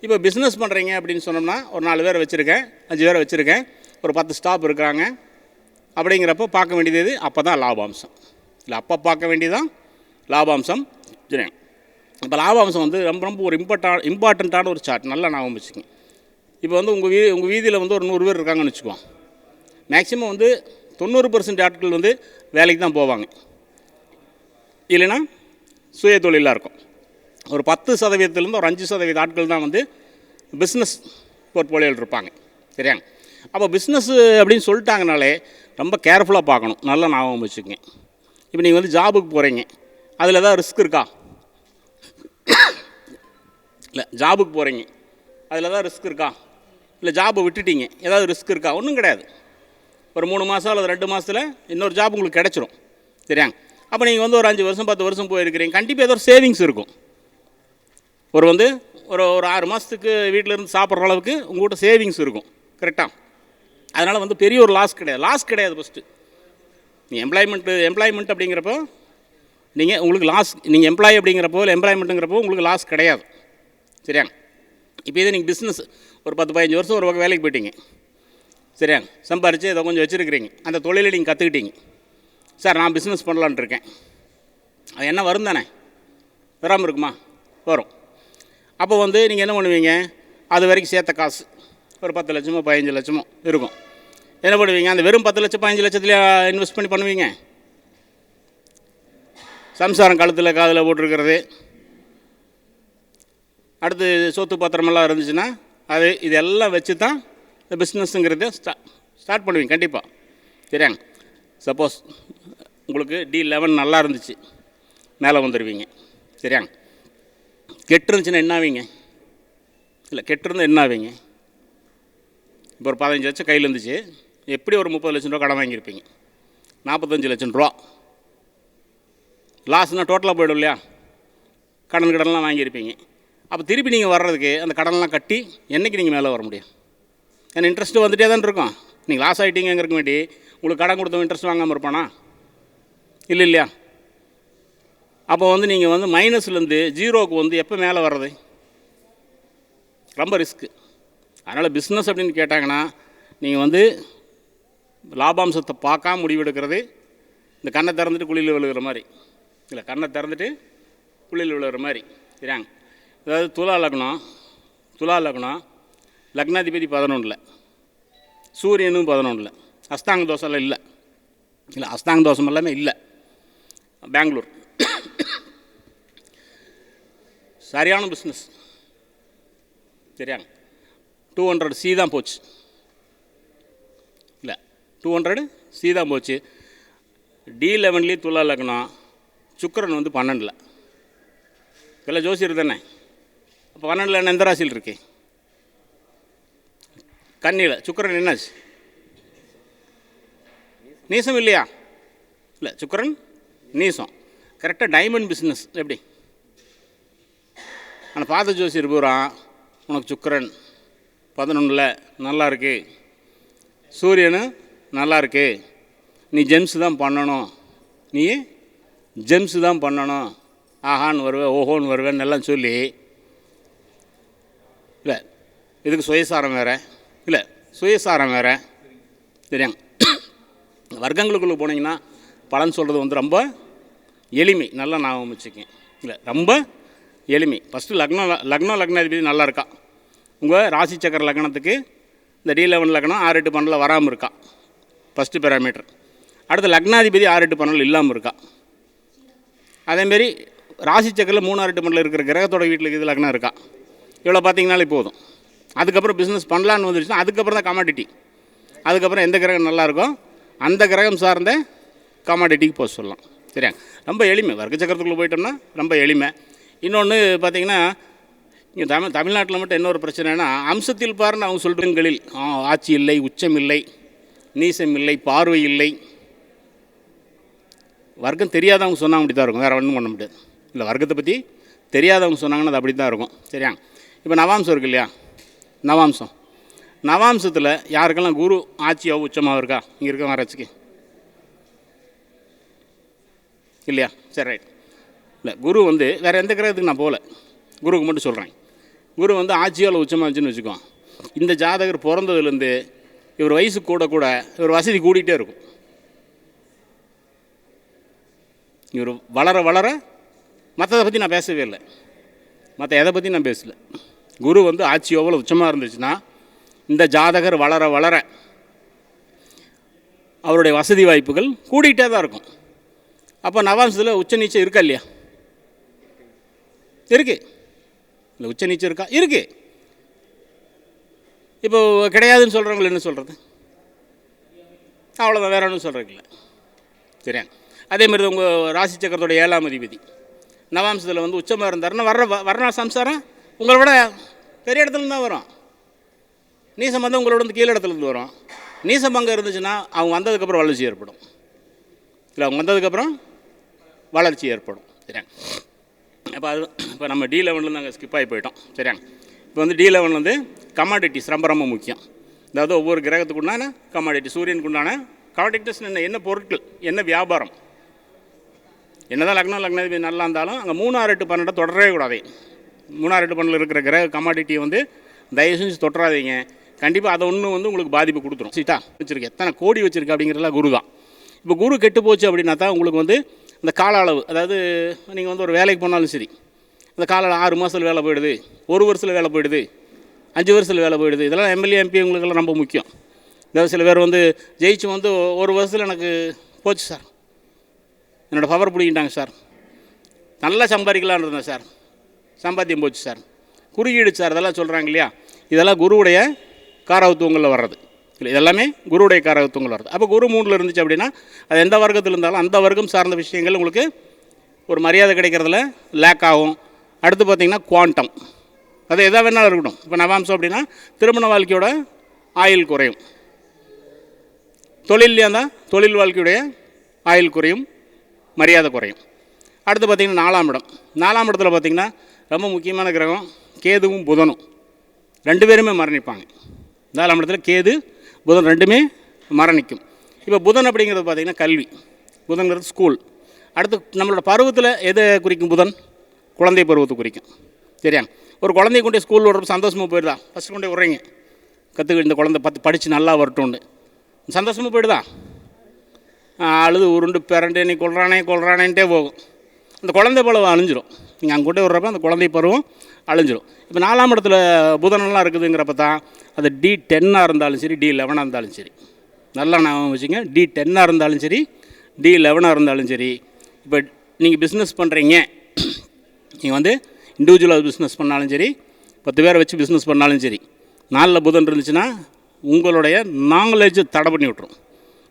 இப்போ பிஸ்னஸ் பண்ணுறீங்க அப்படின்னு சொன்னோம்னா ஒரு 4 பேர் வச்சுருக்கேன், 5 பேரை வச்சுருக்கேன், ஒரு 10 ஸ்டாஃப் இருக்கிறாங்க அப்படிங்கிறப்போ பார்க்க வேண்டியது அப்போ தான் லாபாம்சம். இல்லை அப்போ பார்க்க வேண்டியதான் லாபாம்சம். சரிங்க, இப்போ லாபாம்சம் வந்து ரொம்ப ஒரு இம்பார்ட்டண்ட்டான ஒரு சார்ட், நல்லா ஞாபகம் வச்சுக்கோங்க. இப்போ வந்து உங்கள் வீதியில் வந்து ஒரு 100 பேர் இருக்காங்கன்னு வச்சுக்குவோம். மேக்ஸிமம் வந்து 90% ஆட்கள் வந்து வேலைக்கு தான் போவாங்க, இல்லைன்னா சுய தொழிலாக இருக்கும். ஒரு 10%லேருந்து ஒரு 5% ஆட்கள் தான் வந்து பிஸ்னஸ் போர்ட்ஃபோலியோவில் இருப்பாங்க. சரியாங்க, அப்போ பிஸ்னஸ் அப்படின்னு சொல்லிட்டாங்கனாலே ரொம்ப கேர்ஃபுல்லாக பார்க்கணும், நல்லா ஞாபகம் வச்சுக்கோங்க. இப்போ நீங்கள் வந்து ஜாபுக்கு போகிறீங்க, அதில் ஏதாவது ரிஸ்க் இருக்கா? இல்லை, ஜாபுக்கு போகிறீங்க அதில் ஏதாவது ரிஸ்க் இருக்கா? இல்லை ஜாபை விட்டுட்டீங்க ஏதாவது ரிஸ்க் இருக்கா? ஒன்றும் கிடையாது. ஒரு 3 மாதம் அல்லது 2 மாதத்தில் இன்னொரு ஜாப் உங்களுக்கு கிடச்சிரும். சரியாங்க, அப்போ நீங்கள் வந்து ஒரு 5 வருஷம் 10 வருஷம் போயிருக்கிறீங்க, கண்டிப்பாக ஏதோ ஒரு சேவிங்ஸ் இருக்கும். ஒரு 6 மாதத்துக்கு வீட்டில் இருந்து சாப்பிட்ற அளவுக்கு உங்கள்கிட்ட சேவிங்ஸ் இருக்கும். கரெக்டாக? அதனால் வந்து பெரிய ஒரு லாஸ் கிடையாது. ஃபஸ்ட்டு நீங்கள் எம்ப்ளாய்மெண்ட் அப்படிங்கிறப்போ உங்களுக்கு லாஸ், நீங்கள் எம்ப்ளாயி அப்படிங்கிறப்போ இல்லை எம்ப்ளாய்மெண்ட்டுங்கிறப்போ உங்களுக்கு லாஸ் கிடையாது. சரியாங்க, இப்போ இதே நீங்கள் பிஸ்னஸ் ஒரு 10-15 வருஷம் ஒரு பக்கம் வேலைக்கு போயிட்டீங்க, சரியாங்க, சம்பாரித்து ஏதோ கொஞ்சம் வச்சுருக்கிறீங்க, அந்த தொழிலை நீங்கள் கற்றுக்கிட்டீங்க. சார் நான் பிஸ்னஸ் பண்ணலான்ட்டு இருக்கேன், அது என்ன வரும் தானே, வராமல் இருக்குமா? வரும். அப்போ வந்து நீங்கள் என்ன பண்ணுவீங்க, அது வரைக்கும் சேர்த்த காசு ஒரு 10 லட்சமோ 15 லட்சமோ இருக்கும். என்ன பண்ணுவீங்க, அந்த வெறும் 10 லட்சம் 15 லட்சத்துலேயே இன்வெஸ்ட் பண்ணி பண்ணுவீங்க? சம்சாரம் காலத்தில் காதில் போட்டிருக்கிறது, அடுத்து சொத்து பத்திரமெல்லாம் இருந்துச்சுன்னா அது இதெல்லாம் வச்சு தான் இந்த பிஸ்னஸ்ஸுங்கிறத ஸ்டார்ட் பண்ணுவீங்க கண்டிப்பாக. சரியாங்க, சப்போஸ் உங்களுக்கு D11 நல்லா இருந்துச்சு, மேலே வந்துடுவீங்க. சரியாங்க, கெட்டு இருந்துச்சுன்னா என்ன ஆவீங்க? இல்லை கெட்டிருந்தால் என்ன ஆவீங்க? இப்போ ஒரு 15 லட்சம் கையில் இருந்துச்சு, எப்படி ஒரு 30 லட்சம் ரூபா கடன் வாங்கியிருப்பீங்க, 45 லட்சம் ரூபா லாஸ்னால் டோட்டலாக போய்டும் இல்லையா? கடன்லாம் வாங்கியிருப்பீங்க. அப்போ திருப்பி நீங்கள் வர்றதுக்கு அந்த கடன்லாம் கட்டி என்றைக்கு நீங்கள் மேலே வர முடியும்? ஏன்னா இன்ட்ரெஸ்ட்டு வந்துகிட்டே தான் இருக்கும். நீங்கள் லாஸ் ஆகிட்டீங்கிறக்கு வேண்டி உங்களுக்கு கடன் கொடுத்தவங்க இன்ட்ரெஸ்ட் வாங்காமல் இருப்பானா? இல்லையா? அப்போ வந்து நீங்கள் வந்து மைனஸ்லேருந்து ஜீரோவுக்கு வந்து எப்போ மேலே வர்றது? ரொம்ப ரிஸ்க்கு. அதனால் பிஸ்னஸ் அப்படின்னு கேட்டாங்கன்னா நீங்கள் வந்து லாபாம்சத்தை பார்க்காம முடிவெடுக்கிறது இந்த கண்ணை திறந்துட்டு குழியில் விழுகிற மாதிரி. இல்லை, கண்ணை திறந்துட்டு குழியில் விழுகிற மாதிரி. சரியாங்க, அதாவது துலா லக்னம் லக்னாதிபதி 11, சூரியனும் 11, அஸ்தாங்க தோசைலாம் இல்லை. அஸ்தாங்க தோஷம் எல்லாமே இல்லை. பெங்களூர் சரியான பிஸ்னஸ். சரியாங்க, 200C தான் போச்சு. இல்லை, 200C தான் போச்சு. D11 துலா லக்னம், சுக்கிரன் வந்து 12. இல்லை ஜோசியர் தானே. அப்போ 12 என்ன எந்த ராசியில் இருக்கு? கன்னியில். சுக்கிரன் என்னாச்சு? நீசம் இல்லையா? இல்லை, சுக்கிரன் நீசம். கரெக்டாக டைமண்ட் பிஸ்னஸ் எப்படி? ஆனால் பார்த்த ஜோசியர் பூரா உனக்கு சுக்கிரன் 11 நல்லா இருக்கு, சூரியனு நல்லா இருக்கு, நீ ஜெம்ஸ் தான் பண்ணணும், ஆஹான்னு வருவேன் ஓஹோன்னு வருவேன்னு எல்லாம் சொல்லி, இல்லை இதுக்கு சுயசாரம் வேறு. சரியாங்க, வர்க்கங்களுக்குள்ளே போனீங்கன்னா பலன் சொல்கிறது வந்து ரொம்ப எளிமை, நல்லா ஞாபகம் வச்சுக்கேன். இல்லை ரொம்ப எளிமை. ஃபஸ்ட்டு லக்னாதிபதி நல்லா இருக்கா, உங்கள் ராசி சக்கர லக்னத்துக்கு இந்த D11 லக்னம் 6 8 12 வராமல் இருக்கா, ஃபஸ்ட்டு பேராமீட்டர். அடுத்து லக்னாதிபதி 6 8 12 இல்லாமல் இருக்கா. அதேமாரி ராசி சக்கரில் 3 6 8 12 இருக்கிற கிரகத்தோட வீட்டில் இது லக்னம் இருக்கா, இவ்வளோ பார்த்தீங்கனாலே போதும். அதுக்கப்புறம் பிஸ்னஸ் பண்ணலான்னு வந்துடுச்சுன்னா அதுக்கப்புறம் தான் கமாடிட்டி. அதுக்கப்புறம் எந்த கிரகம் நல்லா இருக்கோ அந்த கிரகம் சார்ந்த கமாடிட்டிக்கு போக சொல்லலாம். சரியா? ரொம்ப எளிமை. வர்க்க சக்கரத்துக்குள்ளே போயிட்டோம்னா ரொம்ப எளிமை. இன்னொன்று பார்த்தீங்கன்னா, இங்கே தமிழ்நாட்டில் மட்டும் இன்னொரு பிரச்சனைனா, அம்சத்தில் பாருன்னு அவங்க சொல்கிறங்களில் ஆட்சி இல்லை, உச்சம் இல்லை, நீசம் இல்லை, பார்வை இல்லை. வர்க்கம் தெரியாதவங்க சொன்னாங்க அப்படி தான் இருக்கும், வேறு ஒன்றும் பண்ண முடியாது. இல்லை, வர்க்கத்தை பற்றி தெரியாதவங்க சொன்னாங்கன்னா அது அப்படி தான் இருக்கும். சரியா? இப்போ நவாம்சம் இருக்கு இல்லையா, நவாம்சத்தில் யாருக்கெல்லாம் குரு ஆட்சியாக உச்சமாக இருக்கா இங்கே இருக்க வரச்சுக்கு இல்லையா? சரி, ரைட். இல்லை, குரு வந்து வேறு எந்த கிரகத்துக்கு நான் போகல, குருவுக்கு மட்டும் சொல்கிறேன். குரு வந்து ஆட்சியால் உச்சமாச்சுன்னு வச்சுக்கோம். இந்த ஜாதகர் பிறந்ததுலேருந்து இவர் வயசு கூட கூட இவர் வசதி கூடிகிட்டே இருக்கும். இவர் வளர வளர மற்றதை பற்றி நான் பேசவே இல்லை, மற்ற எதை பற்றி நான் பேசலை. குரு வந்து ஆட்சி எவ்வளோ உச்சமாக இருந்துச்சுன்னா இந்த ஜாதகர் வளர வளர அவருடைய வசதி வாய்ப்புகள் கூடிகிட்டே தான் இருக்கும். அப்போ நவாம்சத்தில் உச்ச நீச்சம் இருக்கா இல்லையா? இருக்குது. இல்லை, உச்ச நீச்சம் இருக்கா? இருக்குது. இப்போ கிடையாதுன்னு சொல்கிறவங்க என்ன சொல்கிறது? அவ்வளோதான், வேற ஒன்றும் சொல்கிறதுக்கு இல்லை. சரியா? அதேமாதிரி உங்கள் ராசி சக்கரத்தோட 7ஆம் அதிபதி நவாம்சத்தில் வந்து உச்சமாக இருந்தாருன்னா வர்ற சம்சாரம் உங்களை விட பெரிய இடத்துலேருந்து தான் வரும். நீசம் வந்து உங்களோட வந்து கீழே இடத்துலேருந்து வரும். நீசம் அங்கே இருந்துச்சுன்னா அவங்க வந்ததுக்கப்புறம் வளர்ச்சி ஏற்படும். இல்லை, அவங்க வந்ததுக்கப்புறம் வளர்ச்சி ஏற்படும். சரியா? இப்போ நம்ம D11 நாங்கள் ஸ்கிப் ஆகி போயிட்டோம். சரியா? இப்போ வந்து D11 வந்து கமாடிட்டிஸ் ரொம்ப ரொம்ப முக்கியம். அதாவது ஒவ்வொரு கிரகத்துக்கு உண்டான கமாடிட்டி, சூரியனுக்கு உண்டான கமாடிட்டிஸ் என்ன பொருட்கள், என்ன வியாபாரம். என்னதான் லக்னாதிபதி நல்லா இருந்தாலும் அங்கே 3 6 8 12 தொடரவே கூடாது. 3 6 8 12 இருக்கிற கிரக கமாடிட்டியை வந்து தயவு செஞ்சு தொட்டுறாதீங்க. கண்டிப்பாக அதை ஒன்று வந்து உங்களுக்கு பாதிப்பு கொடுத்துரும். சீட்டா வச்சுருக்கு, எத்தனை கோடி வச்சுருக்கு அப்படிங்கிறதுலாம் குரு தான். இப்போ குரு கெட்டு போச்சு அப்படின்னா தான் உங்களுக்கு வந்து இந்த கால அளவு, அதாவது நீங்கள் வந்து ஒரு வேலைக்கு போனாலும் சரி, அந்த கால 6 மாதத்தில் வேலை போயிடுது, 1 வருஷத்தில் வேலை போயிடுது, 5 வருஷத்தில் வேலை போயிடுது. இதெல்லாம் எம்எல்ஏ எம்பி உங்களுக்கெல்லாம் ரொம்ப முக்கியம். அதாவது சில பேர் வந்து ஜெயிச்சு வந்து 1 வருஷத்தில் எனக்கு போச்சு சார், என்னோடய பவர் பிடிக்கிட்டாங்க சார், நல்லா சம்பாதிக்கலான்னு இருந்தேன் சார், சம்பாத்தியம் போச்சு சார், குறுகீடு சார், இதெல்லாம் சொல்கிறாங்க இல்லையா? இதெல்லாம் குருவுடைய காரகத்துவங்களில் வர்றது இல்லை, இதெல்லாமே குருவுடைய காரகத்துவங்கள் வருது. அப்போ குரு 3ல் இருந்துச்சு அப்படின்னா அது எந்த வர்க்கத்தில் இருந்தாலும் அந்த வர்க்கம் சார்ந்த விஷயங்கள் உங்களுக்கு ஒரு மரியாதை கிடைக்கிறதுல லேக் ஆகும். அடுத்து பார்த்திங்கன்னா குவாண்டம், அது எதாக வேணாலும் இருக்கட்டும். இப்போ நவாம்சம் அப்படின்னா திருமண வாழ்க்கையோட ஆயுள் குறையும், தொழிலையாக இருந்தால் தொழில் வாழ்க்கையுடைய ஆயுள் குறையும், மரியாதை குறையும். அடுத்து பார்த்திங்கன்னா 4ஆம் இடம். 4ஆம் இடத்துல பார்த்திங்கன்னா ரொம்ப முக்கியமான கிரகம் கேதுவும் புதனும் 2 பேருமே மரணிப்பாங்க. 4ஆம் இடத்துல கேது புதன் 2மே மரணிக்கும். இப்போ புதன் அப்படிங்கிறது பார்த்திங்கன்னா கல்வி, புதன்கிறது ஸ்கூல். அடுத்து நம்மளோட பருவத்தில் எதை குறிக்கும்? புதன் குழந்தை பருவத்தை குறிக்கும். சரியா? ஒரு குழந்தைய கொண்டே ஸ்கூல் விடுறப்ப சந்தோஷமாக போயிடுதா? ஃபஸ்ட்டு கொண்டே விட்றீங்க, கற்றுக்க இந்த குழந்தை படித்து நல்லா வரட்டும்னு சந்தோஷமாக போயிடுதா? அழுது உருண்டு பிறண்டு நீ கொள்றானேன்ட்டே போகும். அந்த குழந்தை பருவம் அழிஞ்சிரும். நீங்கள் அங்கே கொண்டே விட்றப்ப அந்த குழந்தை பருவம் அழிஞ்சிரும். இப்போ 4ஆம் இடத்துல புதனெல்லாம் இருக்குதுங்கிறப்ப தான் அது D10 இருந்தாலும் சரி, D11 இருந்தாலும் சரி, நல்லா நான் வச்சுங்க, D10 இருந்தாலும் சரி, D11 இருந்தாலும் சரி. இப்போ நீங்கள் பிஸ்னஸ் பண்ணுறீங்க, நீங்கள் வந்து இண்டிவிஜுவலாக பிஸ்னஸ் பண்ணாலும் சரி, 10 பேரை வச்சு பிஸ்னஸ் பண்ணாலும் சரி, 4ல் புதன் இருந்துச்சுன்னா உங்களுடைய நாலேஜை தடை பண்ணி விட்ரும்.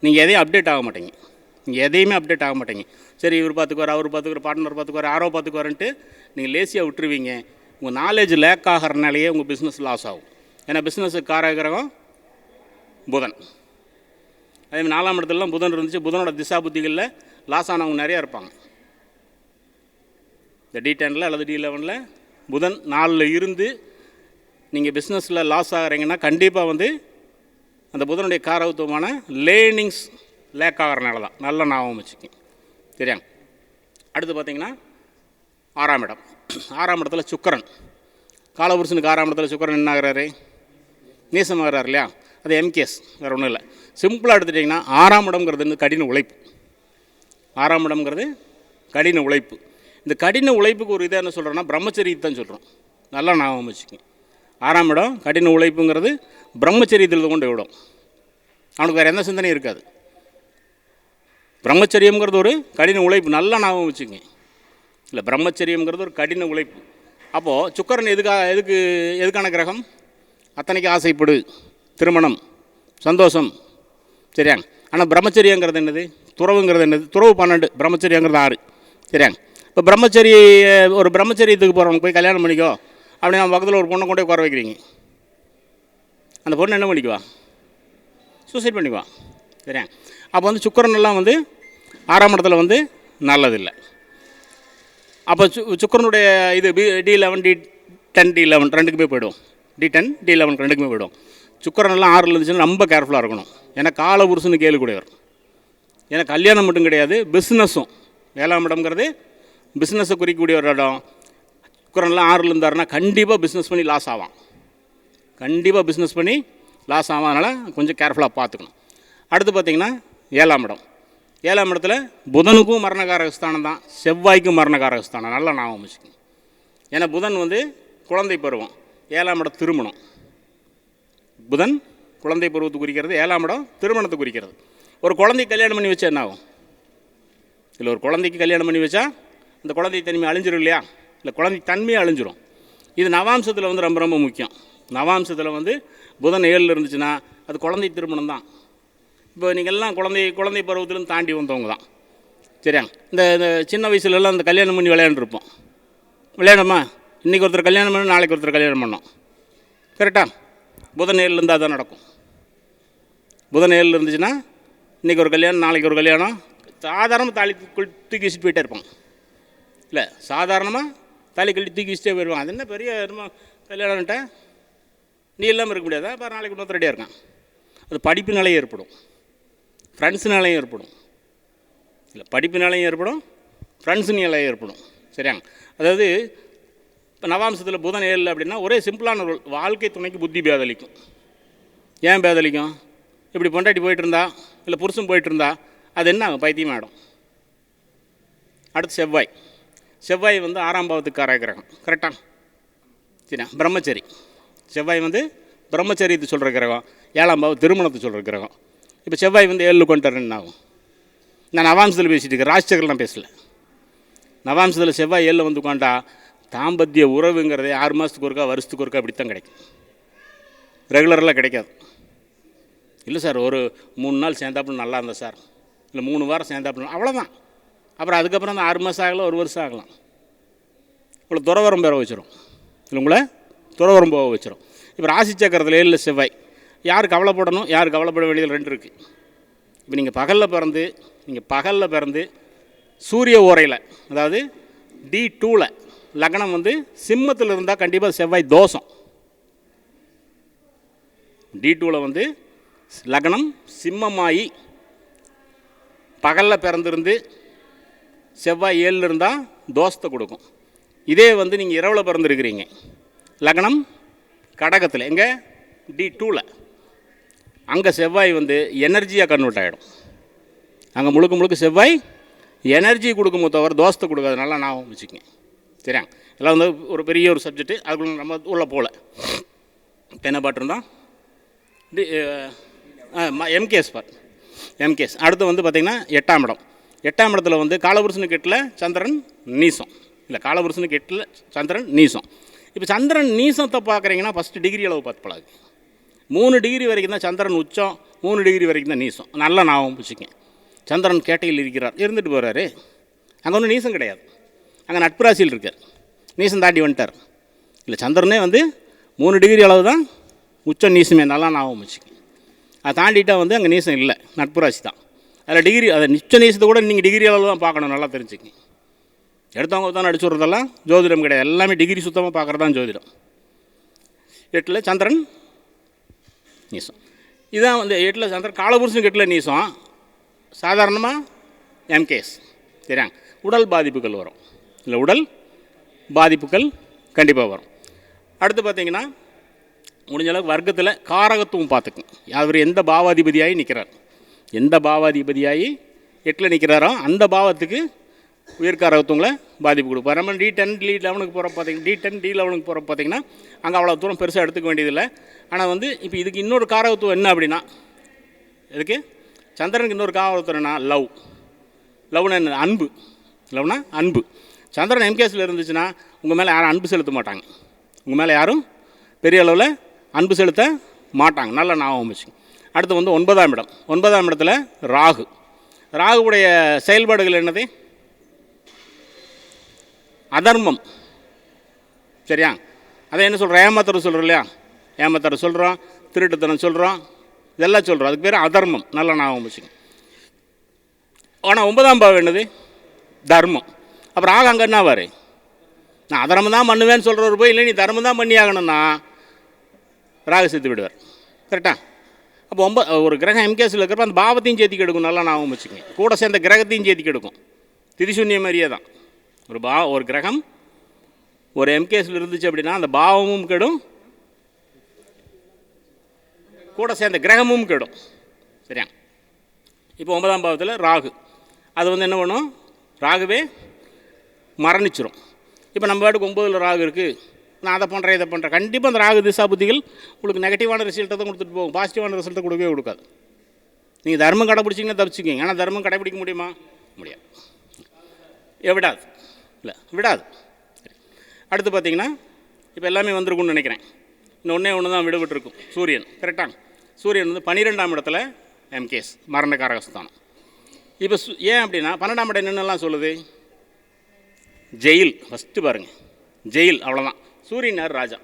நீங்கள் எதையும் அப்டேட் ஆக மாட்டீங்க, நீங்கள் எதையுமே அப்டேட் ஆக மாட்டீங்க. சரி, இவர் பார்த்துக்குவார், அவர் பார்த்துக்குவார், பார்ட்னர் பார்த்துக்குவார், யாரோ பார்த்துக்குவாருன்ட்டு நீங்கள் லேசியாக விட்டுருவீங்க. உங்கள் நாலேஜ் லேக் ஆகிறனாலேயே உங்கள் பிஸ்னஸ் லாஸ் ஆகும். ஏன்னா பிஸ்னஸுக்கு காரகிரகம் புதன். அதேமாதிரி 4ஆம் இடத்துலலாம் புதன் இருந்துச்சு, புதனோட திசா புத்திகளில் லாஸ் ஆனவங்க நிறையா இருப்பாங்க. இந்த D10 அல்லது D11 புதன் 4ல் இருந்து நீங்கள் பிஸ்னஸில் லாஸ் ஆகிறீங்கன்னா கண்டிப்பாக வந்து அந்த புதனுடைய காரகத்துவமான லேர்னிங்ஸ் லேக் ஆகிறனால தான். நல்ல ஞாபகம் வச்சுக்கோங்க. சரியா? அடுத்து பார்த்திங்கன்னா 6ஆம் இடம். 6ஆம் இடத்துல சுக்கிரன், காலபுருஷனுக்கு 6ஆம் இடத்துல சுக்கிரன் என்ன ஆகிறாரு? நீசமாகிறார் இல்லையா? அது எம்கேஸ், வேறு ஒன்றும் இல்லை. சிம்பிளாக எடுத்துட்டிங்கன்னா 6ஆம் இடம்ங்கிறது வந்து கடின உழைப்பு. 6ஆம் இடம்ங்கிறது கடின உழைப்பு. இந்த கடின உழைப்புக்கு ஒரு இதை என்ன சொல்கிறோன்னா பிரம்மச்சரியத்தை தான் சொல்கிறோம். நல்லா ஞாபகம் வச்சுக்கோங்க. 6ஆம் இடம் கடின உழைப்புங்கிறது பிரம்மச்சரியத்தில் கொண்டு விடும். அவனுக்கு வேறு எந்த சிந்தனையும் இருக்காது. பிரம்மச்சரியம்ங்கிறது ஒரு கடின உழைப்பு, நல்லா ஞாபகம் வச்சுக்கோங்க. இல்லை, பிரம்மச்சரியம்ங்கிறது ஒரு கடின உழைப்பு. அப்போது சுக்கிரன் எதுக்கான கிரகம்? அத்தனைக்கு ஆசைப்படு, திருமணம், சந்தோஷம், சரியாங்க. ஆனால் பிரம்மச்சரியங்கிறது என்னது? துறவுங்கிறது என்னது? துறவு 12, பிரம்மச்சரியங்கிறது 6, சரியாங்க. இப்போ ஒரு பிரம்மச்சரியத்துக்கு போகிறவங்க போய் கல்யாணம் பண்ணிக்கோ அப்படி நம்ம பக்கத்தில் ஒரு பொண்ணை கொண்டு போய் உட்கார வைக்கிறீங்க. அந்த பொண்ணு என்ன பண்ணிக்குவா? சூசைட் பண்ணிக்குவா, சரியாங்க. அப்போ வந்து சுக்கிரனெல்லாம் வந்து 6ஆம் இடத்துல வந்து நல்லதில்லை. அப்போ சுக்கிரனுடைய இது D11 D10 D11 ரெண்டுக்குமே போய்டும். D10 D11 ரெண்டுக்குமே போய்டும். சுக்கிரனெல்லாம் 6ல் இருந்துச்சுன்னா ரொம்ப கேர்ஃபுல்லாக இருக்கணும். ஏன்னா காலபுருஷனு கேளுக்கூடியவர். ஏன்னா கல்யாணம் மட்டும் கிடையாது, பிஸ்னஸும். 7ஆம் இடம்ங்கிறது பிஸ்னஸை குறிக்கக்கூடிய ஒரு இடம். சுக்கிரனெல்லாம் 6ல் இருந்தாருன்னா கண்டிப்பாக பிஸ்னஸ் பண்ணி லாஸ் ஆவான். கண்டிப்பாக பிஸ்னஸ் பண்ணி லாஸ் ஆகும். அதனால் கொஞ்சம் கேர்ஃபுல்லாக பார்த்துக்கணும். அடுத்து பார்த்திங்கன்னா 7ஆம் இடம். 7ஆம் இடத்துல புதனுக்கும் மரணகாரகஸ்தானம் தான், செவ்வாய்க்கும் மரணகாரகஸ்தானம். நல்லா ஞாபகம் வச்சுக்கோங்க. ஏன்னா புதன் வந்து குழந்தை பருவம், 7ஆம் இடம் திருமணம். புதன் குழந்தை பருவத்தை குறிக்கிறது, 7ஆம் இடம் திருமணத்தை குறிக்கிறது. ஒரு குழந்தைக்கு கல்யாணம் பண்ணி வச்சா என்ன ஆகும்? இல்லை, ஒரு குழந்தைக்கு கல்யாணம் பண்ணி வச்சா அந்த குழந்தை தன்மை அழிஞ்சிடும் இல்லையா? இல்லை, குழந்தை தன்மையை அழிஞ்சிரும். இது நவாம்சத்தில் வந்து ரொம்ப ரொம்ப முக்கியம். நவாம்சத்தில் வந்து புதன் 7ல் இருந்துச்சுன்னா அது குழந்தை திருமணம் தான். இப்போ நீங்கள் எல்லாம் குழந்தை பருவத்திலும் தாண்டி வந்தவங்க தான், சரியாங்க. இந்த சின்ன வயசுலலாம் இந்த கல்யாணம் பண்ணி விளையாண்டுருப்போம். விளையாடமா, இன்றைக்கி ஒருத்தர் கல்யாணம் பண்ணணும், நாளைக்கு ஒருத்தர் கல்யாணம் பண்ணோம், கரெக்டாக? புதன் 7ல் இருந்தால் தான் நடக்கும். புதன் 7ல் இருந்துச்சுன்னா இன்றைக்கி ஒரு கல்யாணம், நாளைக்கு ஒரு கல்யாணம். சாதாரணமாக தாலி தூக்கி வச்சுட்டு போயிட்டே இருப்பாங்க. இல்லை, சாதாரணமாக தாலி கழட்டி தூக்கி வச்சுட்டே போயிடுவாங்க. அது என்ன பெரிய கல்யாணம்ட்ட நீ இல்லாமல் இருக்க முடியாதா? இப்போ நாளைக்கு இன்னொருத்தர் ரெடியாக இருக்கான். அது படிப்பினாலேயும் ஏற்படும், ஃப்ரெண்ட்ஸுனாலையும் ஏற்படும். இல்லை, படிப்பினாலையும் ஏற்படும், ஃப்ரெண்ட்ஸுனாலையும் ஏற்படும், சரியாங்க. அதாவது இப்போ நவாம்சத்தில் புதன் 7 அப்படின்னா ஒரே சிம்பிளான ஒரு வாழ்க்கை துணைக்கு புத்தி பேதலிக்கும். ஏன் பேதலிக்கும்? இப்படி பொண்டாட்டி போயிட்டு இருந்தா, இல்லை புருஷன் போயிட்டு இருந்தா அது என்ன ஆகும்? பைத்தியமாகிடும். அடுத்து செவ்வாய் வந்து 6ஆம் பாவத்துக்கு காரக கிரகம், கரெக்டாக? சரிண்ணா, பிரம்மச்சரி. செவ்வாய் வந்து பிரம்மச்சரியத்தை சொல்கிற கிரகம், 7ஆம் பாவம் திருமணத்தை சொல்கிற கிரகம். இப்போ செவ்வாய் வந்து 7ல் கொண்டுட்டார், என்ன ஆகும்? நான் நவாம்சத்தில் பேசிகிட்டு இருக்கேன், ராசிச்சக்கரில் நான் பேசலை. நவாம்சத்தில் செவ்வாய் 7ல் வந்து உட்காண்டா தாம்பத்திய உறவுங்கிறதே 6 மாதத்துக்கு ஒருக்கா, வருஷத்துக்கு ஒருக்கா அப்படித்தான் கிடைக்கும். ரெகுலரெலாம் கிடைக்காது. இல்லை சார், ஒரு 3 நாள் சேர்ந்தாப்புல நல்லா இருந்தேன் சார், இல்லை 3 வாரம் சேர்ந்தாப்புல, அவ்வளோதான். அப்புறம் அதுக்கப்புறம் அந்த 6 மாதம் ஆகலாம், 1 வருஷம் ஆகலாம். உங்களை துறவரம் பெற வச்சிடும். இல்லை, உங்களை துறவரம் போக வச்சிடும். இப்போ ராசி சக்கரத்தில் 7ல் செவ்வாய். யார் கவலைப்படணும், யார் கவலைப்பட வேண்டியது 2 இருக்குது. இப்போ நீங்கள் பகலில் பிறந்து சூரிய ஓரையில், அதாவது D2ல் லக்னம் வந்து சிம்மத்தில் இருந்தால் கண்டிப்பாக செவ்வாய் தோஷம். D2ல் வந்து லக்னம் சிம்மமாகி பகலில் பிறந்திருந்து செவ்வாய் 7ல் இருந்தால் தோஷத்தை கொடுக்கும். இதே வந்து நீங்கள் இரவில் பிறந்திருக்கிறீங்க, லக்னம் கடகத்தில், எங்கே? D2ல், அங்கே செவ்வாய் வந்து எனர்ஜியாக கன்வெர்ட் ஆகிடும். அங்கே முழுக்க செவ்வாய் எனர்ஜி கொடுக்கும், தவிர தோஷத்தை கொடுக்காது. நல்லா ஞாபகம் வச்சுக்கங்க, சரியாங்க. எல்லாம் வந்து ஒரு பெரிய ஒரு சப்ஜெக்ட்டு, அதுக்குள்ள நம்ம உள்ளே போகல. என்ன பாட்டிருந்தோம்? எம்கேஎஸ். அடுத்து வந்து பார்த்திங்கன்னா 8ஆம் இடம். 8ஆம் இடத்துல வந்து காலபுருஷனுக்கு 8ல் சந்திரன் நீசம். இல்லை, காலபுருஷனுக்கு 8ல் சந்திரன் நீசம். இப்போ சந்திரன் நீசத்தை பார்க்குறீங்கன்னா ஃபஸ்ட்டு டிகிரி அளவு பார்த்து பழகு. 3 டிகிரி வரைக்கும் தான் சந்திரன் உச்சம், 3 டிகிரி வரைக்கும் தான் நீசம். நல்லா ஞாபகம் வச்சுக்கங்க. சந்திரன் கேட்டையில் இருக்கிறார், இருந்துட்டு போகிறாரு, அங்கே ஒன்றும் நீசம் கிடையாது, அங்கே நட்புராசியில் இருக்கார். நீசம் தாண்டி வந்துட்டார். இல்லை, சந்திரனே வந்து 3 டிகிரி அளவு தான் உச்சம் நீசமே. நல்லா ஞாபகம் வச்சுக்கங்க. அதை தாண்டிட்டால் வந்து அங்கே நீசம் இல்லை, நட்புராசி தான். அதில் டிகிரி, அதை நிச்ச நீசத்தை கூட நீங்கள் டிகிரி அளவு தான் பார்க்கணும். நல்லா தெரிஞ்சுக்கங்க. எடுத்தவங்க தான் அடிச்சு விட்றதெல்லாம் ஜோதிடம் கிடையாது. எல்லாமே டிகிரி சுத்தமாக பார்க்குறது தான் ஜோதிடம். 8ல் சந்திரன் நீசம். இதுதான் வந்து 8ல் சந்திரன், காலபுருஷனுக்கு 8ல் நீசம். சாதாரணமாக எம்கேஎஸ், சரியாங்க. உடல் பாதிப்புகள் வரும். இல்லை, உடல் பாதிப்புகள் கண்டிப்பாக வரும். அடுத்து பார்த்திங்கன்னா முடிஞ்ச அளவுக்கு வர்க்கத்தில் காரகத்துவம் பார்த்துக்குங்க. அவர் எந்த பாவாதிபதியாகி நிற்கிறார், எந்த பாவாதிபதியாகி 8ல் நிற்கிறாரோ அந்த பாவத்துக்கு உயிர்காரகத்துவங்களை பாதிப்பு கொடுப்பார். நம்ம D10 D11 போகிற பார்த்தீங்கன்னா D10 D11 போகிற பார்த்தீங்கன்னா அங்கே அவ்வளோ தூரம் பெருசாக எடுத்துக்க வேண்டியதில்லை. ஆனால் வந்து இப்போ இதுக்கு இன்னொரு காரகத்துவம் என்ன அப்படின்னா, இதுக்கு சந்திரனுக்கு இன்னொரு காரகத்துவம் என்ன, லவ்னா என்ன, அன்பு. லவ்னா அன்பு. சந்திரன் எம்கேஸில் இருந்துச்சுன்னா உங்கள் மேலே யாரும் அன்பு செலுத்த மாட்டாங்க. உங்கள் மேலே யாரும் பெரிய அளவில் அன்பு செலுத்த மாட்டாங்க. நல்ல ஞாபகம் வச்சு. அடுத்து வந்து 9ஆம் இடம். 9ஆம் இடத்துல ராகுவுடைய செயல்பாடுகள் என்னது, அதர்மம். சரியா? அதை என்ன சொல்கிறோம், ஏமாத்துறது சொல்கிறோம் இல்லையா, ஏமாத்துறது சொல்கிறோம், திருட்டுத்தனம் சொல்கிறோம், இதெல்லாம் சொல்கிறோம். அதுக்கு பேர் அதர்மம். நல்ல ஞாபகம் வச்சுங்க. ஆனால் 9ஆம் பாவம் என்னது, தர்மம். அப்புறம் ராகு அங்கே என்ன ஆவார், நான் அதர்மம் தான் பண்ணுவேன்னு சொல்கிறவர் போய் இல்லை நீ தர்மம் தான் பண்ணி ஆகணும்னா ராகு செத்து விடுவார். கரெக்டாக? அப்போ ஒரு கிரகம் எம்கேஸில் இருக்கிறப்ப அந்த பாவத்தையும் சேர்த்தி கெடுக்கும். நல்லா ஞாபகம் வச்சுக்கோங்க. கூட சேர்ந்த கிரகத்தையும் சேர்த்தி கெடுக்கும். திரிசூன்ய மாதிரியே தான். ஒரு கிரகம் ஒரு எம்கேஸில் இருந்துச்சு அப்படின்னா அந்த பாவமும் கெடும், கூட சேர்ந்த கிரகமும் கெடும். சரியா? இப்போ 9ஆம் பாவத்தில் ராகு, அது வந்து என்ன பண்ணும், ராகுவே மரணிச்சிரும். இப்போ நம்ம பாட்டுக்கு 9ல் ராகு இருக்குது, நான் அதை பண்ணுறேன் இதை பண்ணுறேன், கண்டிப்பாக அந்த ராகு திசா புத்திகள் உங்களுக்கு நெகட்டிவான ரிசல்ட்டை தான் கொடுத்துட்டு போகும். பாசிட்டிவான ரிசல்ட்டை கொடுக்கவே கொடுக்காது. நீங்கள் தர்மம் கடைப்பிடிச்சிங்கன்னா தப்பிச்சிக்கிங்க. ஆனால் தர்மம் கடைப்பிடிக்க முடியுமா, முடியாது. விடாது, இல்லை விடாது. அடுத்து பார்த்தீங்கன்னா இப்போ எல்லாமே வந்திருக்குன்னு நினைக்கிறேன். இன்னொன்னே ஒன்று தான் விடுபட்டுருக்கும், சூரியன். கரெக்டாக? சூரியன் வந்து 12ஆம் இடத்துல எம்கேஸ், மரணகாரகஸ்தானம். இப்போ ஏன் அப்படின்னா 12ஆம் இடம் என்னென்னலாம் சொல்லுது, ஜெயில். ஃபஸ்ட்டு பாருங்கள், ஜெயில். அவ்வளோதான். சூரியன் யார், ராஜா.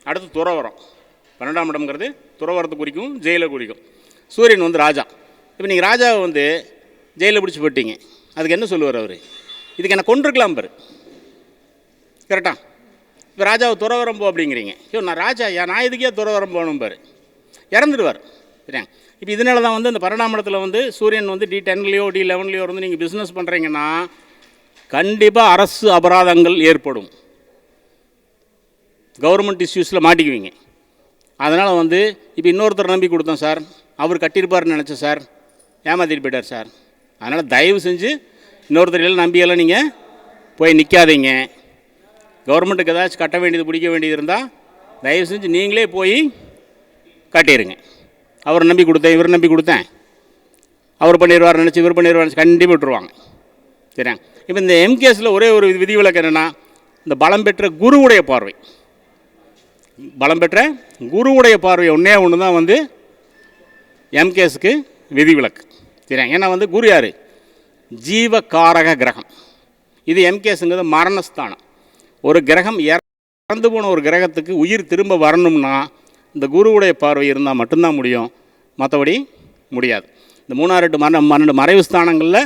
அடுத்து துறவரம். 12ஆம் இடம்ங்கிறது துறவரத்தை குறிக்கும், ஜெயிலை குறிக்கும். சூரியன் வந்து ராஜா. இப்போ நீங்கள் ராஜாவை வந்து ஜெயிலில் பிடிச்சி போட்டீங்க, அதுக்கு என்ன சொல்லுவார் அவர், இதுக்கு என்ன கொண்டிருக்கலாம் பாரு. கரெக்டாக? இப்போ ராஜாவை துறவரம் போ அப்படிங்கிறீங்க. ஐயோ நான் ராஜா, நான் இதுக்கே துறவரம் போகணும் பாரு, இறந்துடுவார். சரியா? இப்போ இதனால தான் வந்து அந்த 12ஆம் இடத்துல வந்து சூரியன் வந்து D10லையோ D11லையோ வந்து நீங்கள் பிஸ்னஸ் பண்ணுறீங்கன்னா கண்டிப்பாக அரசு அபராதங்கள் ஏற்படும், கவர்மெண்ட் இஷ்யூஸில் மாட்டிக்குவீங்க. அதனால் வந்து இப்போ இன்னொருத்தர் நம்பி கொடுத்தோம் சார், அவர் கட்டியிருப்பார்னு நினச்சேன் சார், ஏமாற்றிட்டு போயிட்டார் சார். அதனால் தயவு செஞ்சு இன்னொருத்தரையெல்லாம் நம்பியெல்லாம் நீங்கள் போய் நிற்காதீங்க. கவர்மெண்ட்டுக்கு ஏதாச்சும் கட்ட வேண்டியது பிடிக்க வேண்டியது இருந்தால் தயவு செஞ்சு நீங்களே போய் கட்டிடுங்க. அவர் நம்பி கொடுத்தேன், இவர் நம்பி கொடுத்தேன், அவர் பண்ணிடுவார் நினச்சி இவர் பண்ணிடுவார், கண்டிப்பாக விட்டுருவாங்க. சரியா? இப்போ இந்த எம்கேஸில் ஒரே ஒரு விதிவிலக்கு என்னென்னா, இந்த பலம் பெற்ற குருவுடைய பார்வை, பலம் பெற்ற குருவுடைய பார்வை ஒன்றே ஒன்று தான் வந்து எம்கேஸுக்கு விதிவிலக்கு. சரியா? ஏன்னா வந்து குரு யார், ஜீவகாரக கிரகம். இது எம்கேஸுங்கிறது மரணஸ்தானம். ஒரு கிரகம் இறந்து போன ஒரு கிரகத்துக்கு உயிர் திரும்ப வரணும்னா இந்த குருவுடைய பார்வை இருந்தால் மட்டும்தான் முடியும், மற்றபடி முடியாது. இந்த 3, 8, 12 மறைவு ஸ்தானங்களில்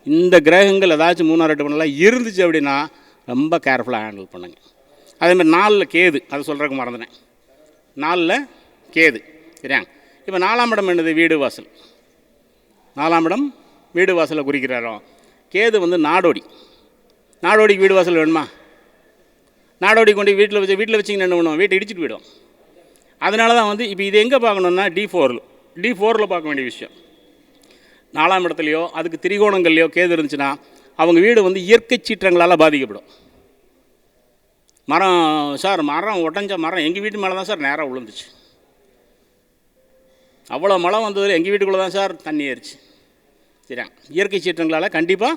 இந்த கிரகங்கள் ஏதாச்சும் 3, 8 பண்ணலாம் இருந்துச்சு அப்படின்னா ரொம்ப கேர்ஃபுல்லாக ஹேண்டில் பண்ணுங்கள். அதேமாதிரி 4ல் கேது, அதை சொல்கிறதுக்கு மறந்துனேன். 4ல் கேது. சரியா? இப்போ 4ஆம் இடம் என்னது, வீடு வாசல். 4ஆம் இடம் வீடு வாசலை குறிக்கிறாரோ. கேது வந்து நாடோடிக்கு வீடு வாசல் வேணுமா, நாடோடி கொண்டு வீட்டில் வச்சிங்கன்னா என்ன பண்ணுவோம், வீட்டை இடிச்சிட்டு போயிடும். அதனால தான் வந்து இப்போ இது எங்கே பார்க்கணுன்னா D4ல் பார்க்க வேண்டிய விஷயம். 4ஆம் இடத்துலையோ அதுக்கு திரிகோணங்கள்லையோ கேது இருந்துச்சுன்னா அவங்க வீடு வந்து இயற்கை சீற்றங்களால் பாதிக்கப்படும். மரம் உடஞ்ச மரம் எங்கள் வீட்டு மேலே தான் சார் நேராக விழுந்துச்சு, அவ்வளோ மழை வந்ததில் எங்கள் வீட்டுக்குள்ளே தான் சார் தண்ணி ஏறிச்சு. சரியா? இயற்கை சீற்றங்களால் கண்டிப்பாக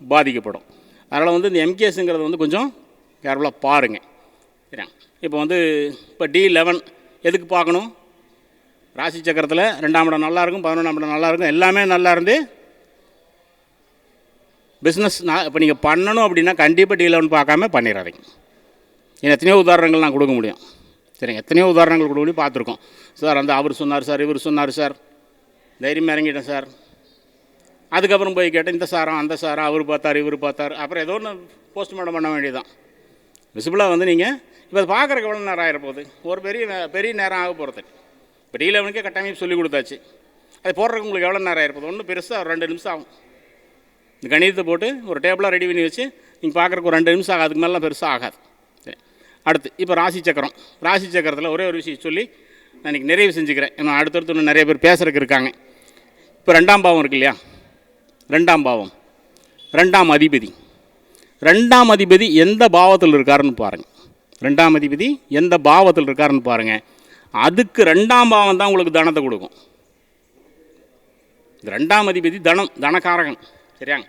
பாதிக்கப்படும். அதனால் வந்து இந்த எம்கேஸுங்கிறது வந்து கொஞ்சம் கேர்ஃபுல்லாக பாருங்கள். சரியா? இப்போ வந்து இப்போ D11 எதுக்கு பார்க்கணும், ராசி சக்கரத்தில் 2ஆம் இடம் நல்லாயிருக்கும், 11ஆம் இடம் நல்லாயிருக்கும், எல்லாமே நல்லா இருந்து பிஸ்னஸ் இப்போ நீங்கள் பண்ணணும் அப்படின்னா கண்டிப்பாக D11 பார்க்காம பண்ணிடாதீங்க. ஏன்னா எத்தனையோ உதாரணங்கள் நான் கொடுக்க முடியும். சரிங்க? எத்தனையோ உதாரணங்கள் கொடுக்க முடியும், பார்த்துருக்கோம் சார். அவர் சொன்னார் சார், இவர் சொன்னார் சார், தைரியமாக இறங்கிட்டேன் சார். அதுக்கப்புறம் போய் கேட்டேன், இந்த சாரம் அந்த சாரம், அவர் பார்த்தார் இவர் பார்த்தார், அப்புறம் ஏதோ ஒன்று போஸ்ட்மார்ட்டம் பண்ண வேண்டியதுதான். விசிபிளாக வந்து நீங்கள் இப்போ அது பார்க்குறக்கு எவ்வளோ நேரம் ஆகிடப்போகுது, ஒரு பெரிய நேரம் ஆக போகிறது. இப்போ D11க்கே கட்டாயம் சொல்லி கொடுத்தாச்சு, அது போடுறதுக்கு உங்களுக்கு எவ்வளோ நேரம் ஆகிருப்போது, ஒன்றும் பெருசாக ஒரு 2 நிமிஷம் ஆகும். இந்த கணிதத்தை போட்டு ஒரு டேபிளாக ரெடி பண்ணி வச்சு நீங்கள் பார்க்குறக்கு ஒரு 2 நிமிஷம் ஆகும், அதுக்கு மேலாம் பெருசாக ஆகாது. சரி, அடுத்து இப்போ ராசி சக்கரத்தில் ஒரே ஒரு விஷயம் சொல்லி நான் இன்றைக்கி நிறைவு செஞ்சுக்கிறேன். ஏன்னா அடுத்தடுத்து இன்னும் நிறைய பேர் பேசுகிறதுக்கு இருக்காங்க. இப்போ 2ஆம் பாவம் இருக்கு இல்லையா, 2ஆம் பாவம் 2ஆம் அதிபதி. 2ஆம் அதிபதி எந்த பாவத்தில் இருக்காருன்னு பாருங்கள். 2ஆம் அதிபதி எந்த பாவத்தில் இருக்காருன்னு பாருங்கள். அதுக்கு 2ஆம் பாவம் தான் உங்களுக்கு தனத்தை கொடுக்கும். 2ஆம் அதிபதி தனக்காரகன். சரியாங்க?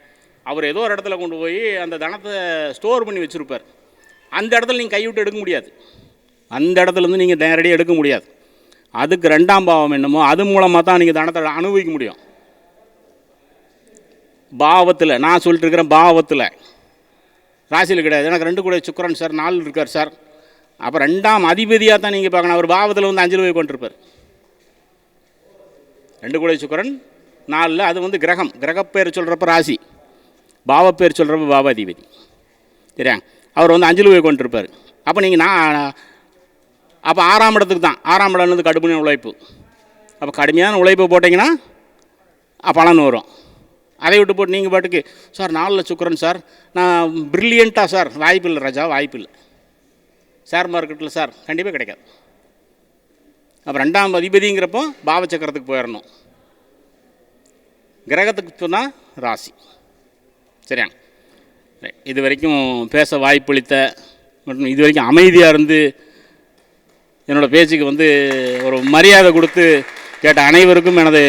அவர் ஏதோ ஒரு இடத்துல கொண்டு போய் அந்த தனத்தை ஸ்டோர் பண்ணி வச்சுருப்பார். அந்த இடத்துல நீங்கள் கைவிட்டு எடுக்க முடியாது. அந்த இடத்துலேருந்து நீங்கள் நேரடியாக எடுக்க முடியாது. அதுக்கு 2ஆம் பாவம் என்னமோ அது மூலமாக தான் நீங்கள் தனத்தை அனுபவிக்க முடியும். பாவத்தில் நான் சொல்லிட்டு இருக்கிறேன், பாவத்தில் ராசியில் கிடையாது. எனக்கு 2 கூட சுக்கிரன் சார் 4 இருக்கார் சார். அப்போ 2ஆம் அதிபதியாக தான் நீங்கள் பார்க்கணும். அவர் பாவத்தில் வந்து 5 போய் கொண்டிருப்பார். 2 கூட சுக்கிரன் 4, அது வந்து கிரகம். கிரகப்பேர் சொல்கிறப்ப ராசி, பாவப்பேர் சொல்கிறப்ப பாவாதிபதி. சரியா? அவர் வந்து 5 போய் கொண்டிருப்பார். அப்போ நீங்கள் அப்போ 6ஆம் இடத்துக்கு தான். 6ஆம் இடம் வந்து கடுமையான உழைப்பு. அப்போ கடுமையான உழைப்பு போட்டிங்கன்னா பலன் வரும். அதை விட்டு போட்டு நீங்கள் பாட்டுக்கு சார் 4 சுக்கிரன் சார், நான் ப்ரில்லியண்ட்டாக சார், வாய்ப்பு இல்லை ராஜா, வாய்ப்பு இல்லை. ஷேர் மார்க்கெட்டில் சார் கண்டிப்பாக கிடைக்காது. அப்போ 2ஆம் அதிபதிங்கிறப்போ பாவச்சக்கரத்துக்கு போயிடணும். கிரகத்துக்கு தான் ராசி. சரியா? இது வரைக்கும் பேச வாய்ப்பளித்த மற்றும் இது வரைக்கும் அமைதியாக இருந்து என்னோடய பேச்சுக்கு வந்து ஒரு மரியாதை கொடுத்து கேட்ட அனைவருக்கும் எனது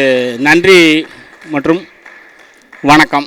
நன்றி மற்றும் வணக்கம்.